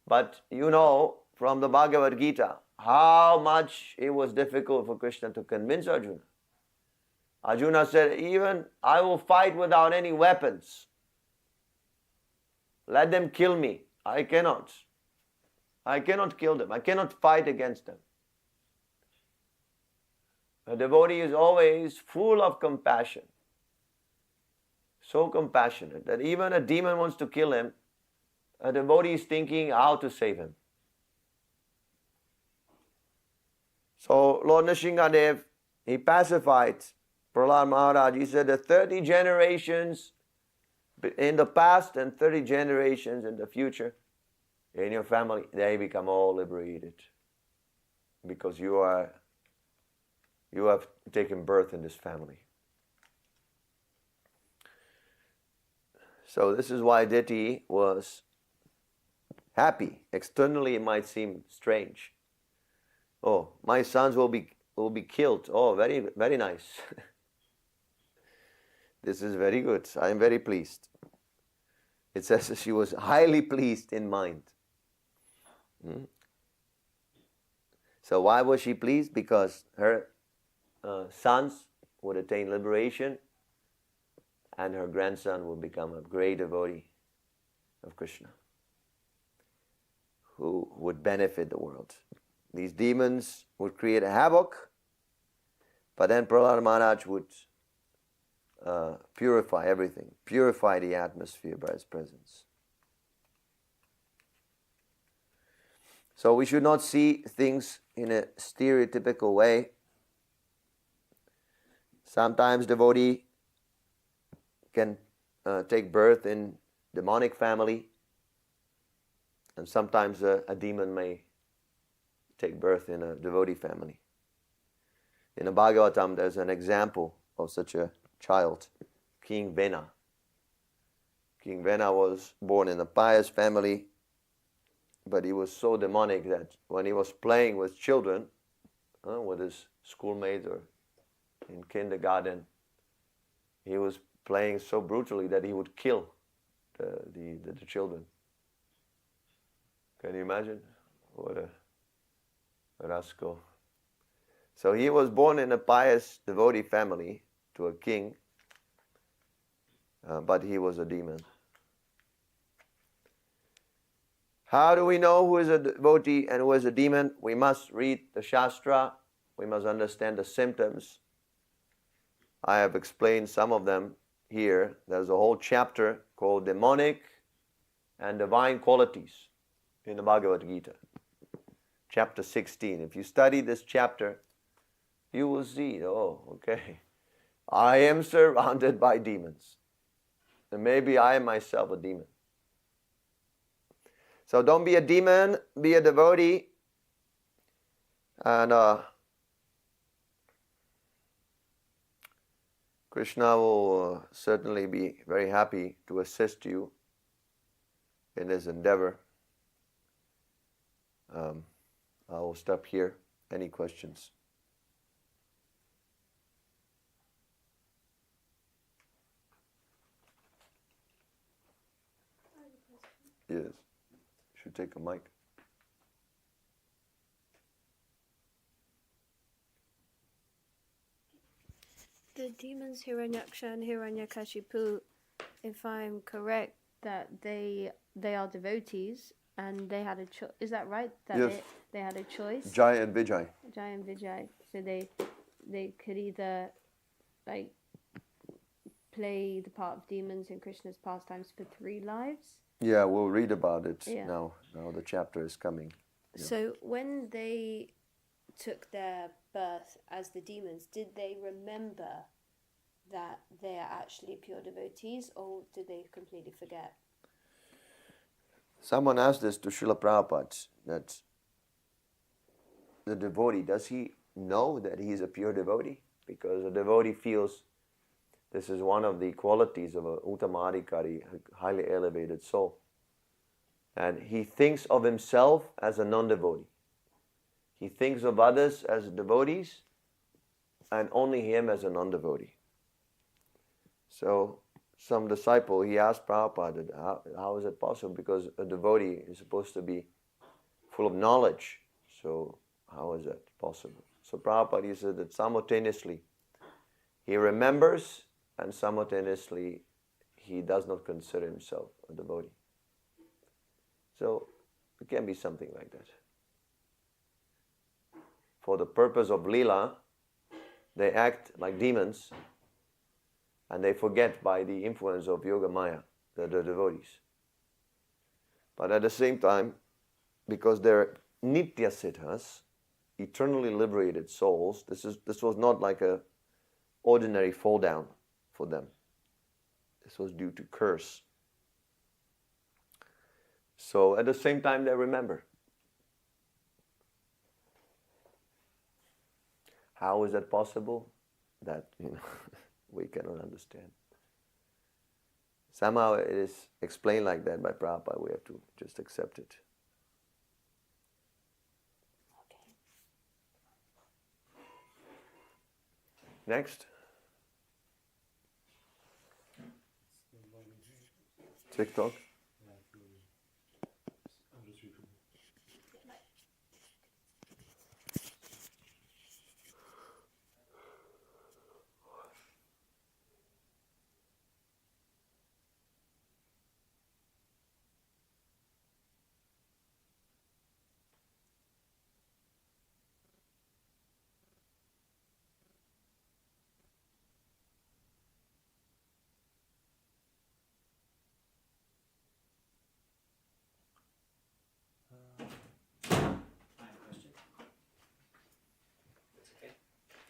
But you know from the Bhagavad Gita how much it was difficult for Krishna to convince Arjuna. Arjuna said, even I will fight without any weapons. Let them kill me. I cannot. I cannot kill them. I cannot fight against them. A devotee is always full of compassion. So compassionate that even a demon wants to kill him, a devotee is thinking how to save him. So Lord Nrsimhadev, he pacified Prahlad Maharaj. He said the 30 generations in the past and 30 generations in the future, in your family, they become all liberated. Because you have taken birth in this family. So this is why Diti was happy. Externally it might seem strange. Oh, my sons will be killed. Oh, very, very nice. This is very good. I am very pleased. It says she was highly pleased in mind. So why was she pleased? Because her sons would attain liberation, and her grandson would become a great devotee of Krishna, who would benefit the world. These demons would create a havoc, but then Prahlad Maharaj would purify everything, purify the atmosphere by his presence. So we should not see things in a stereotypical way. Sometimes devotee can take birth in demonic family, and sometimes a demon may take birth in a devotee family. In the Bhagavatam, there's an example of such a child, King Vena. King Vena was born in a pious family, but he was so demonic that when he was playing with children, with his schoolmates or in kindergarten, he was playing so brutally that he would kill the children. Can you imagine? What a rascal. So he was born in a pious devotee family to a king, but he was a demon. How do we know who is a devotee and who is a demon? We must read the Shastra. We must understand the symptoms. I have explained some of them here. There's a whole chapter called Demonic and Divine Qualities in the Bhagavad Gita. Chapter 16. If you study this chapter, you will see, oh, okay, I am surrounded by demons. And maybe I am myself a demon. So don't be a demon, be a devotee. And Krishna will certainly be very happy to assist you in this endeavor. I will stop here. Any questions? Yes. Should take a mic. The demons Hiranyaksha and Hiranyakashipu, if I'm correct, that they are devotees and they had a choice. Is that right? That Yes. they had a choice. Jai and Vijay. Jai and Vijay. So they could either like play the part of demons in Krishna's pastimes for 3 lives. Yeah, we'll read about it Yeah. now. Now the chapter is coming. Yeah. So when they took their birth as the demons, did they remember that they are actually pure devotees, or did they completely forget? Someone asked this to Srila Prabhupada, that the devotee, does he know that he is a pure devotee? Because a devotee feels this is one of the qualities of a Uttamadhikari, a highly elevated soul. And he thinks of himself as a non-devotee. He thinks of others as devotees and only him as a non-devotee. So some disciple, he asked Prabhupada, how is it possible? Because a devotee is supposed to be full of knowledge. So how is that possible? So Prabhupada, he said that simultaneously he remembers and simultaneously he does not consider himself a devotee. So it can be something like that. For the purpose of Leela, they act like demons and they forget by the influence of Yoga Maya, the devotees. But at the same time, because they're Nitya Siddhas, eternally liberated souls, this was not like a ordinary fall down for them. This was due to curse. So at the same time they remember. How is that possible? That we cannot understand. Somehow it is explained like that by Prabhupada. We have to just accept it. Okay. Next. TikTok.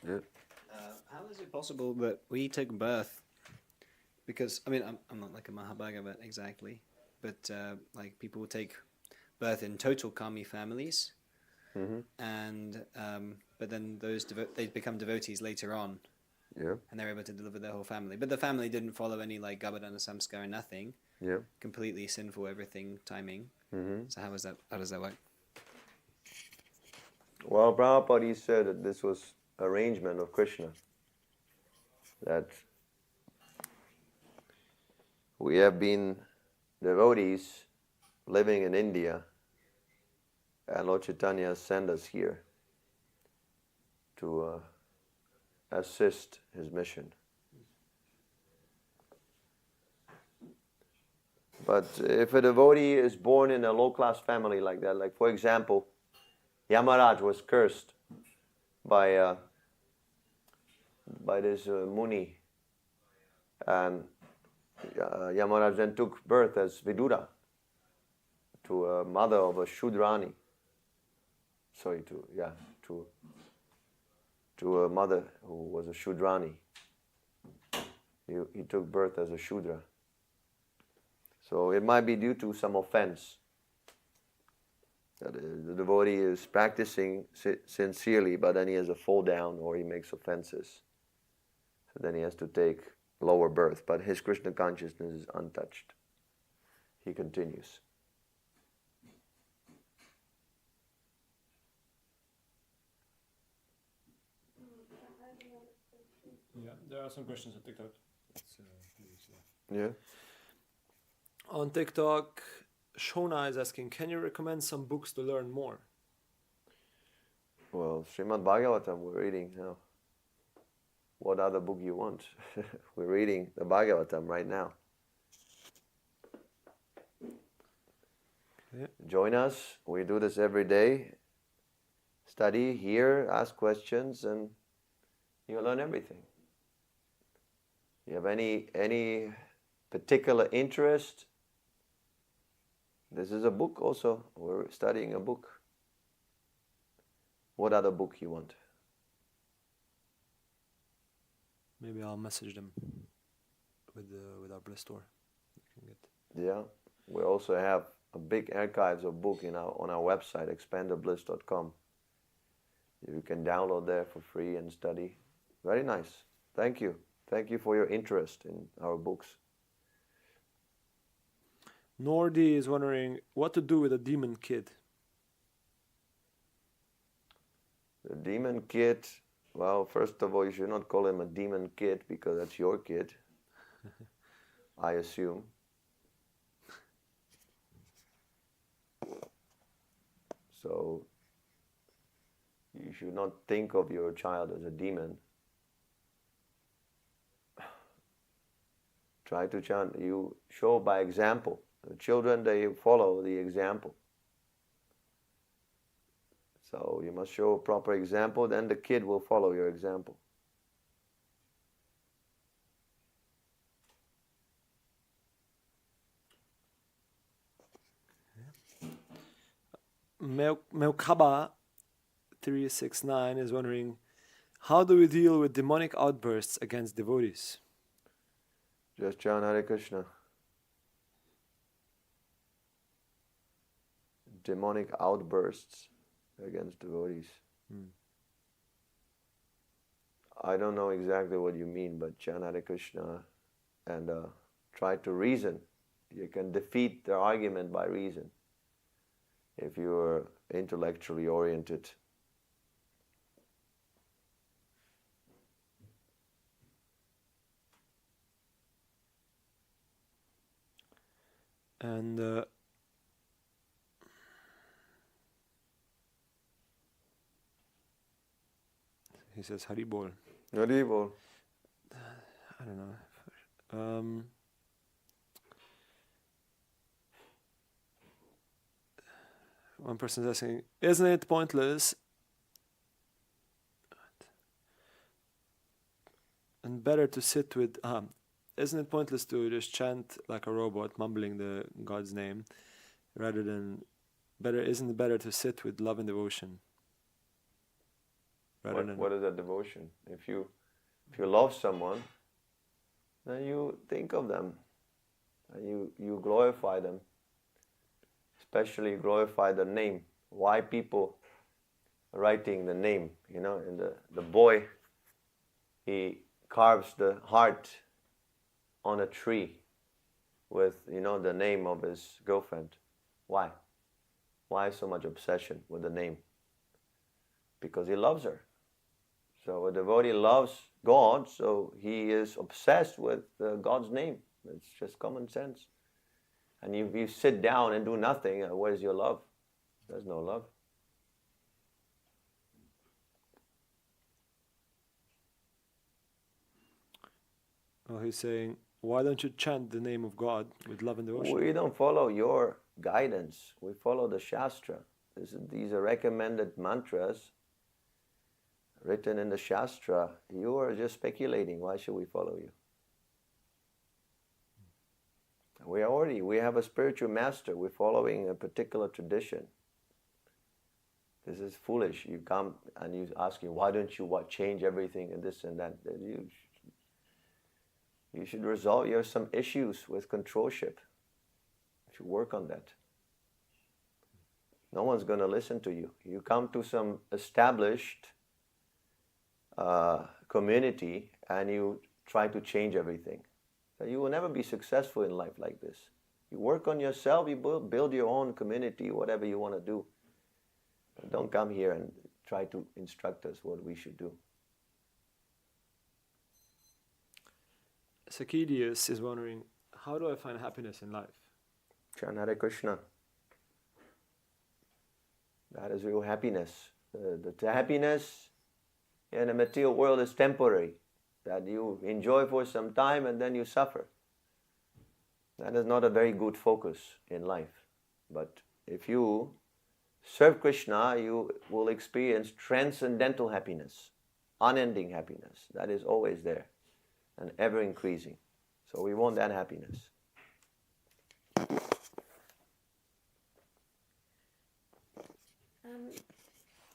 Yeah. How is it possible that we took birth? Because I mean, I'm not like a Mahabhagavat exactly, but like people take birth in total kami families, and but then those they become devotees later on, Yeah. and they're able to deliver their whole family. But the family didn't follow any like Gabadana Samskara, nothing. Yeah. Completely sinful, everything timing. So how is that? How does that work? Well, Prabhupada he said that this was arrangement of Krishna. That we have been devotees living in India, and Lord Chaitanya sent us here to assist his mission. But if a devotee is born in a low-class family like that, like for example, Yamaraj was cursed by this Muni, and Yamaraj then took birth as Vidura to a mother of a Shudrani. To a mother who was a Shudrani. He took birth as a Shudra. So it might be due to some offense. That the devotee is practicing sincerely, but then he has a fall down or he makes offenses. So then he has to take lower birth. But his Krishna consciousness is untouched. He continues. Yeah, there are some questions on TikTok. Yeah. On TikTok, Shona is asking, can you recommend some books to learn more? Well, Srimad Bhagavatam we're reading now. What other book you want? We're reading the Bhagavatam right now. Yeah. Join us. We do this every day. Study, hear, ask questions, and you'll learn everything. You have any particular interest? This is a book also. We're studying a book. What other book you want? Maybe I'll message them with our Bliss Store. You can get. Yeah. We also have a big archives of book on our website, expanderbliss.com. You can download there for free and study. Very nice. Thank you. Thank you for your interest in our books. Nordi is wondering what to do with a demon kid. The demon kid, well, first of all, you should not call him a demon kid because that's your kid, I assume. So, you should not think of your child as a demon. Try to chant, you show by example. The children, they follow the example. So you must show a proper example, then the kid will follow your example. Melkaba 369 is wondering, how do we deal with demonic outbursts against devotees? Just chant Hare Krishna. Demonic outbursts against devotees. I don't know exactly what you mean, but chant Hare Krishna and try to reason. You can defeat their argument by reason if you are intellectually oriented. And he says Haribol. Haribol. I don't know. One person is asking, isn't it pointless and better to sit with... isn't it pointless to just chant like a robot, mumbling the God's name, rather than... Isn't it better to sit with love and devotion? rather than What is a devotion? If you love someone, then you think of them and you glorify them. Especially glorify the name. Why people writing the name? You know, and the boy, he carves the heart on a tree with, you know, the name of his girlfriend. Why? Why so much obsession with the name? Because he loves her. So a devotee loves God, so he is obsessed with God's name. It's just common sense. And if you sit down and do nothing, where's your love? There's no love. well, he's saying, why don't you chant the name of God with love and devotion? We don't follow your guidance. We follow the Shastra. These are recommended mantras written in the Shastra. You are just speculating. Why should we follow you? We have a spiritual master. We're following a particular tradition. This is foolish. You come and you asking, why don't you change everything and this and that? You should resolve some issues with controlship. You should work on that. No one's going to listen to you. You come to some established community and you try to change everything. So you will never be successful in life like this. You work on yourself, you build your own community, whatever you want to do. But don't come here and try to instruct us what we should do. Sakidius is wondering, how do I find happiness in life? Chant Hare Krishna. That is real happiness. The happiness in the material world is temporary. That you enjoy for some time and then you suffer. That is not a very good focus in life. But if you serve Krishna, you will experience transcendental happiness, unending happiness. That is always there and ever increasing. So we want that happiness.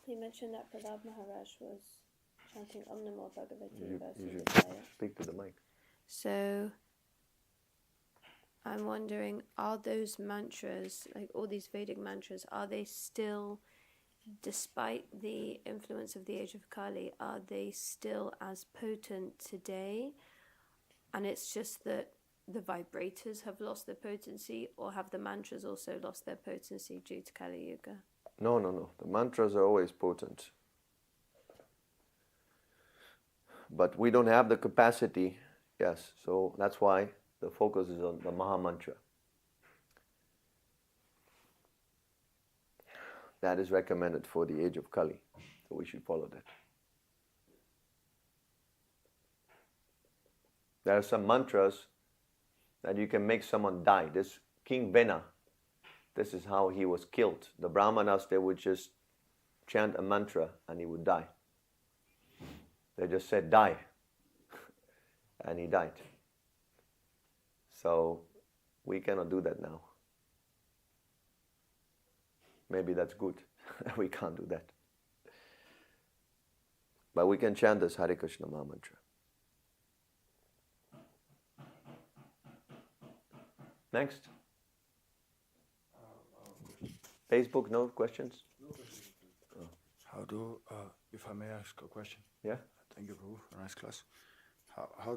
You mentioned that Prahlad Maharaj was chanting Om Namo Bhagavate You versus should Vijaya. speak to the mic. So I'm wondering, are those mantras, like all these Vedic mantras, are they still, despite the influence of the age of Kali, are they still as potent today? And it's just that the vibrators have lost their potency, or have the mantras also lost their potency due to Kali Yuga? No. The mantras are always potent. But we don't have the capacity, yes. So that's why the focus is on the Maha Mantra. That is recommended for the age of Kali. So we should follow that. There are some mantras that you can make someone die. This King Vena, this is how he was killed. The Brahmanas, they would just chant a mantra and he would die. They just said, die. And he died. So we cannot do that now. Maybe that's good. We can't do that. But we can chant this Hare Krishna Maha Mantra. Next. Facebook, no questions? How do, if I may ask a question? Yeah? Thank you, Prabhu, for a nice class. How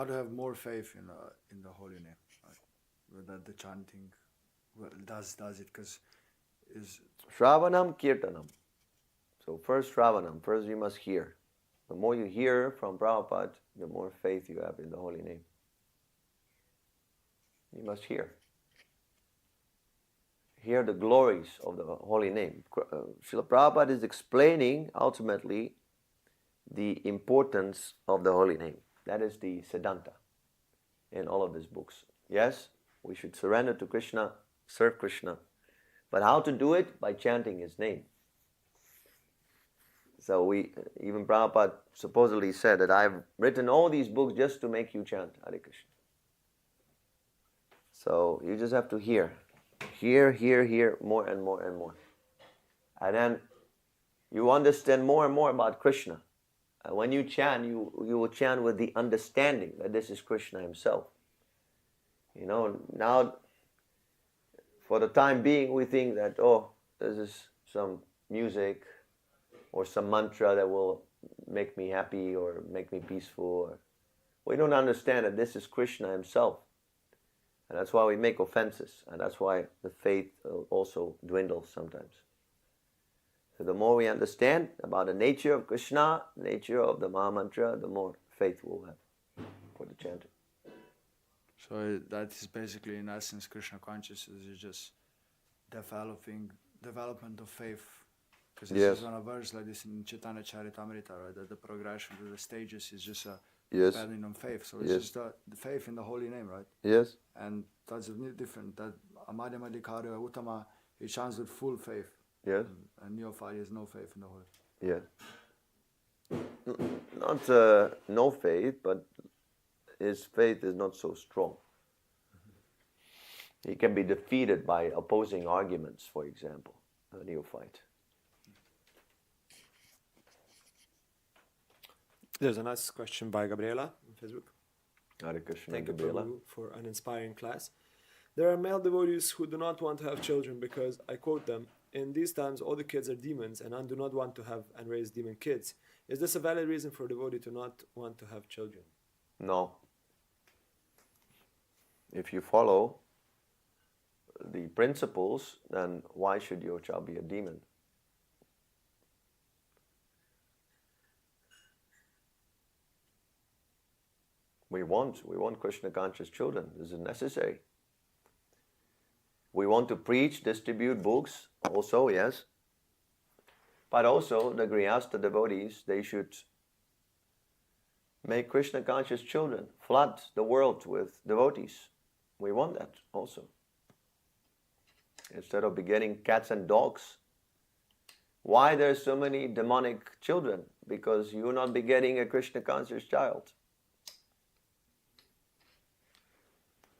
to have more faith in the holy name? That the chanting does it, because is Shravanam Kirtanam. So first Shravanam, first you must hear. The more you hear from Prabhupada, the more faith you have in the holy name. You must hear. Hear the glories of the holy name. Srila Prabhupada is explaining ultimately the importance of the holy name. That is the Siddhanta in all of his books. Yes, we should surrender to Krishna, serve Krishna. But how to do it? By chanting his name. So even Prabhupada supposedly said that I've written all these books just to make you chant Hare Krishna. So you just have to hear, more and more and more. And then you understand more and more about Krishna. When you chant, you will chant with the understanding that this is Krishna himself. Now, for the time being, we think that, this is some music or some mantra that will make me happy or make me peaceful. We don't understand that this is Krishna himself. And that's why we make offenses. And that's why the faith also dwindles sometimes. So the more we understand about the nature of Krishna, nature of the Maha Mantra, the more faith we'll have for the chanting. So that is basically, in essence, Krishna consciousness is just development of faith. Because this is on a verse like this in Chaitanya Charitamrita, right? That the progression to the stages is just depending on faith. So it's just the faith in the holy name, right? Yes. And that's different. That Amadhyamadhikarya Uttama, he chants with full faith. Yes. And neophyte has no faith in the holy. Yes. Not no faith, but his faith is not so strong. He can be defeated by opposing arguments, for example, a neophyte. There's a nice question by Gabriela on Facebook. Hare Krishna, Thank you, Gabriela. Prabhu, for an inspiring class. There are male devotees who do not want to have children because, I quote them, in these times all the kids are demons and I do not want to have and raise demon kids. Is this a valid reason for a devotee to not want to have children? No. If you follow the principles, then why should your child be a demon? We want Krishna conscious children. This is necessary. We want to preach, distribute books also, yes. But also the Grihastha devotees, they should make Krishna conscious children, flood the world with devotees. We want that also. Instead of begetting cats and dogs. Why there are so many demonic children? Because you're not begetting a Krishna conscious child.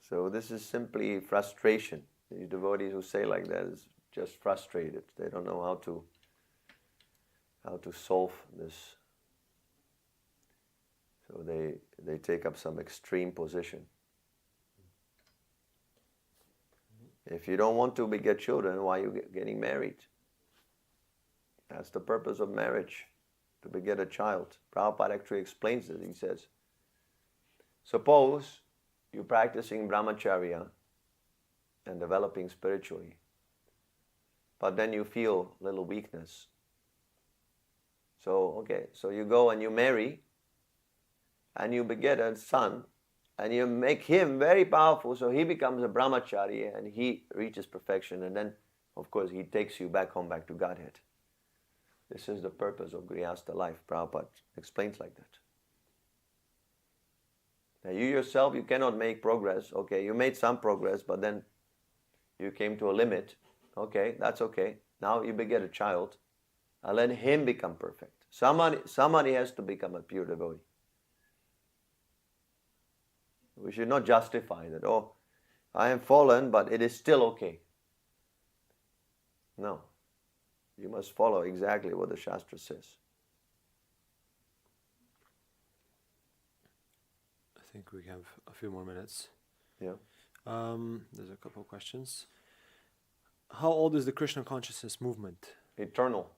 So this is simply frustration. These devotees who say like that is just frustrated. They don't know how to solve this. So they take up some extreme position. If you don't want to beget children, why are you getting married? That's the purpose of marriage, to beget a child. Prabhupada actually explains it. He says, suppose you're practicing brahmacharya and developing spiritually, but then you feel a little weakness. So you go and you marry, and you beget a son, and you make him very powerful, so he becomes a brahmachari and he reaches perfection, and then, of course, he takes you back home, back to Godhead. This is the purpose of Grihastha life. Prabhupada explains like that. Now you yourself, you cannot make progress. Okay, you made some progress, but then you came to a limit. Okay, that's okay. Now you beget a child, and let him become perfect. Somebody has to become a pure devotee. We should not justify that, I am fallen, but it is still okay. No. You must follow exactly what the Shastra says. I think we have a few more minutes. Yeah. There's a couple of questions. How old is the Krishna consciousness movement? Eternal.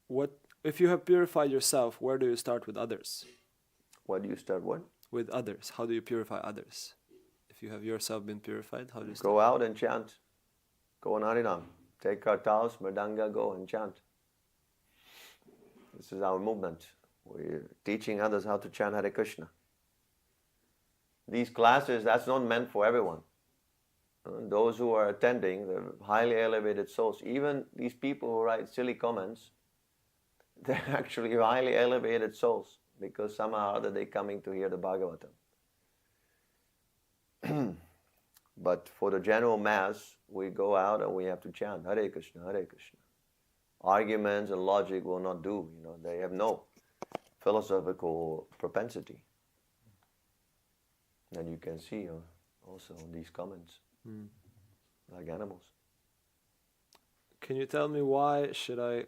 What if you have purified yourself, where do you start with others? Where do you start what? With others. How do you purify others? If you have yourself been purified, how do you start? Go out and chant. Go on Harinam. Take kartals, mridanga, go and chant. This is our movement. We're teaching others how to chant Hare Krishna. These classes, that's not meant for everyone. Those who are attending, they're highly elevated souls. Even these people who write silly comments, they're actually highly elevated souls, because somehow or other they're coming to hear the Bhagavatam. But for the general mass, we go out and we have to chant Hare Krishna, Hare Krishna. Arguments and logic will not do. They have no philosophical propensity. And you can see also in these comments. like animals. Can you tell me why should I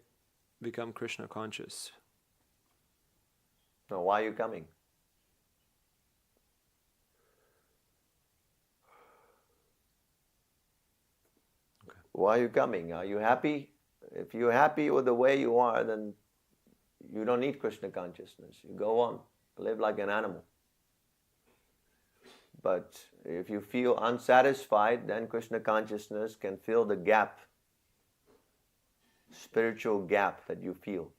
become Krishna conscious? Now, why are you coming? Okay. Why are you coming? Are you happy? If you're happy with the way you are, then you don't need Krishna consciousness. You go on, live like an animal. But if you feel unsatisfied, then Krishna consciousness can fill the gap, spiritual gap that you feel.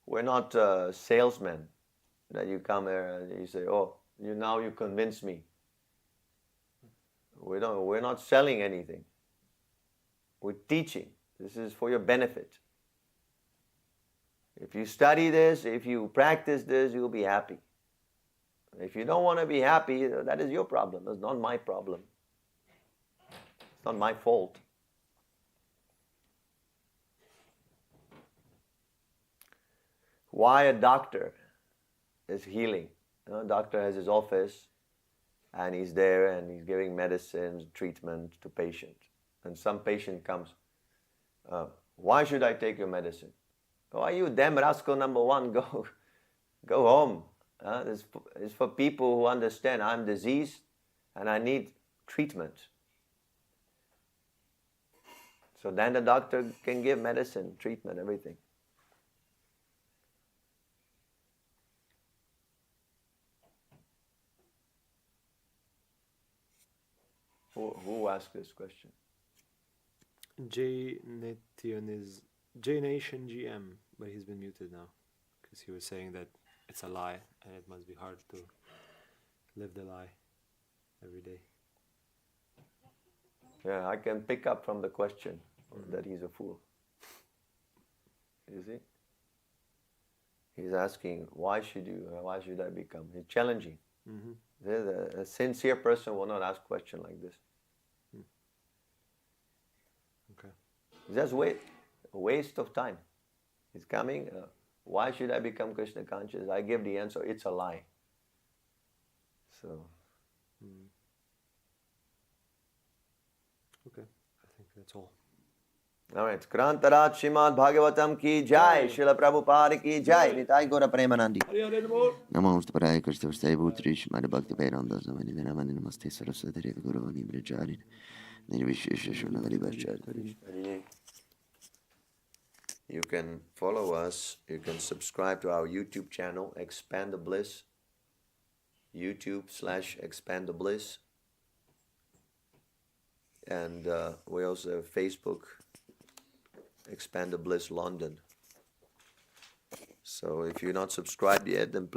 We're not salesmen that you come here and you say, "Oh, you convince me." We're not selling anything. We're teaching. This is for your benefit. If you study this, if you practice this, you'll be happy. If you don't want to be happy, that is your problem. That's not my problem. It's not my fault. Why a doctor is healing? A doctor has his office and he's there and he's giving medicines, treatment to patient. And some patient comes, why should I take your medicine? Why you damn rascal number one, go home. This is for people who understand I'm diseased and I need treatment. So then the doctor can give medicine, treatment, everything. Who asked this question? J Nation GM, but he's been muted now because he was saying that it's a lie and it must be hard to live the lie every day. Yeah, I can pick up from the question that he's a fool. You see? He's asking, why should I become? He's challenging. Mm-hmm. A sincere person will not ask a question like this. Okay. Just wait. A waste of time. He's coming. Why should I become Krishna conscious? I give the answer. It's a lie. So. Okay. I think that's all. All right. Krantarat Srimad Bhagavatam ki jai. Srila Prabhupada ki jai. Nitai Gora Premanandi. Namo Ustaparaya Krishna Vastai Bhutri Srimad Bhakti Vedanta Samani Vinamani Namaste Saraswati Devi Guru Vani Brajari Nirvishesha Shunavali Bhajari. You can follow us. You can subscribe to our YouTube channel, Expand the Bliss. YouTube/Expand the Bliss. And we also have Facebook, Expand the Bliss London. So if you're not subscribed yet, then please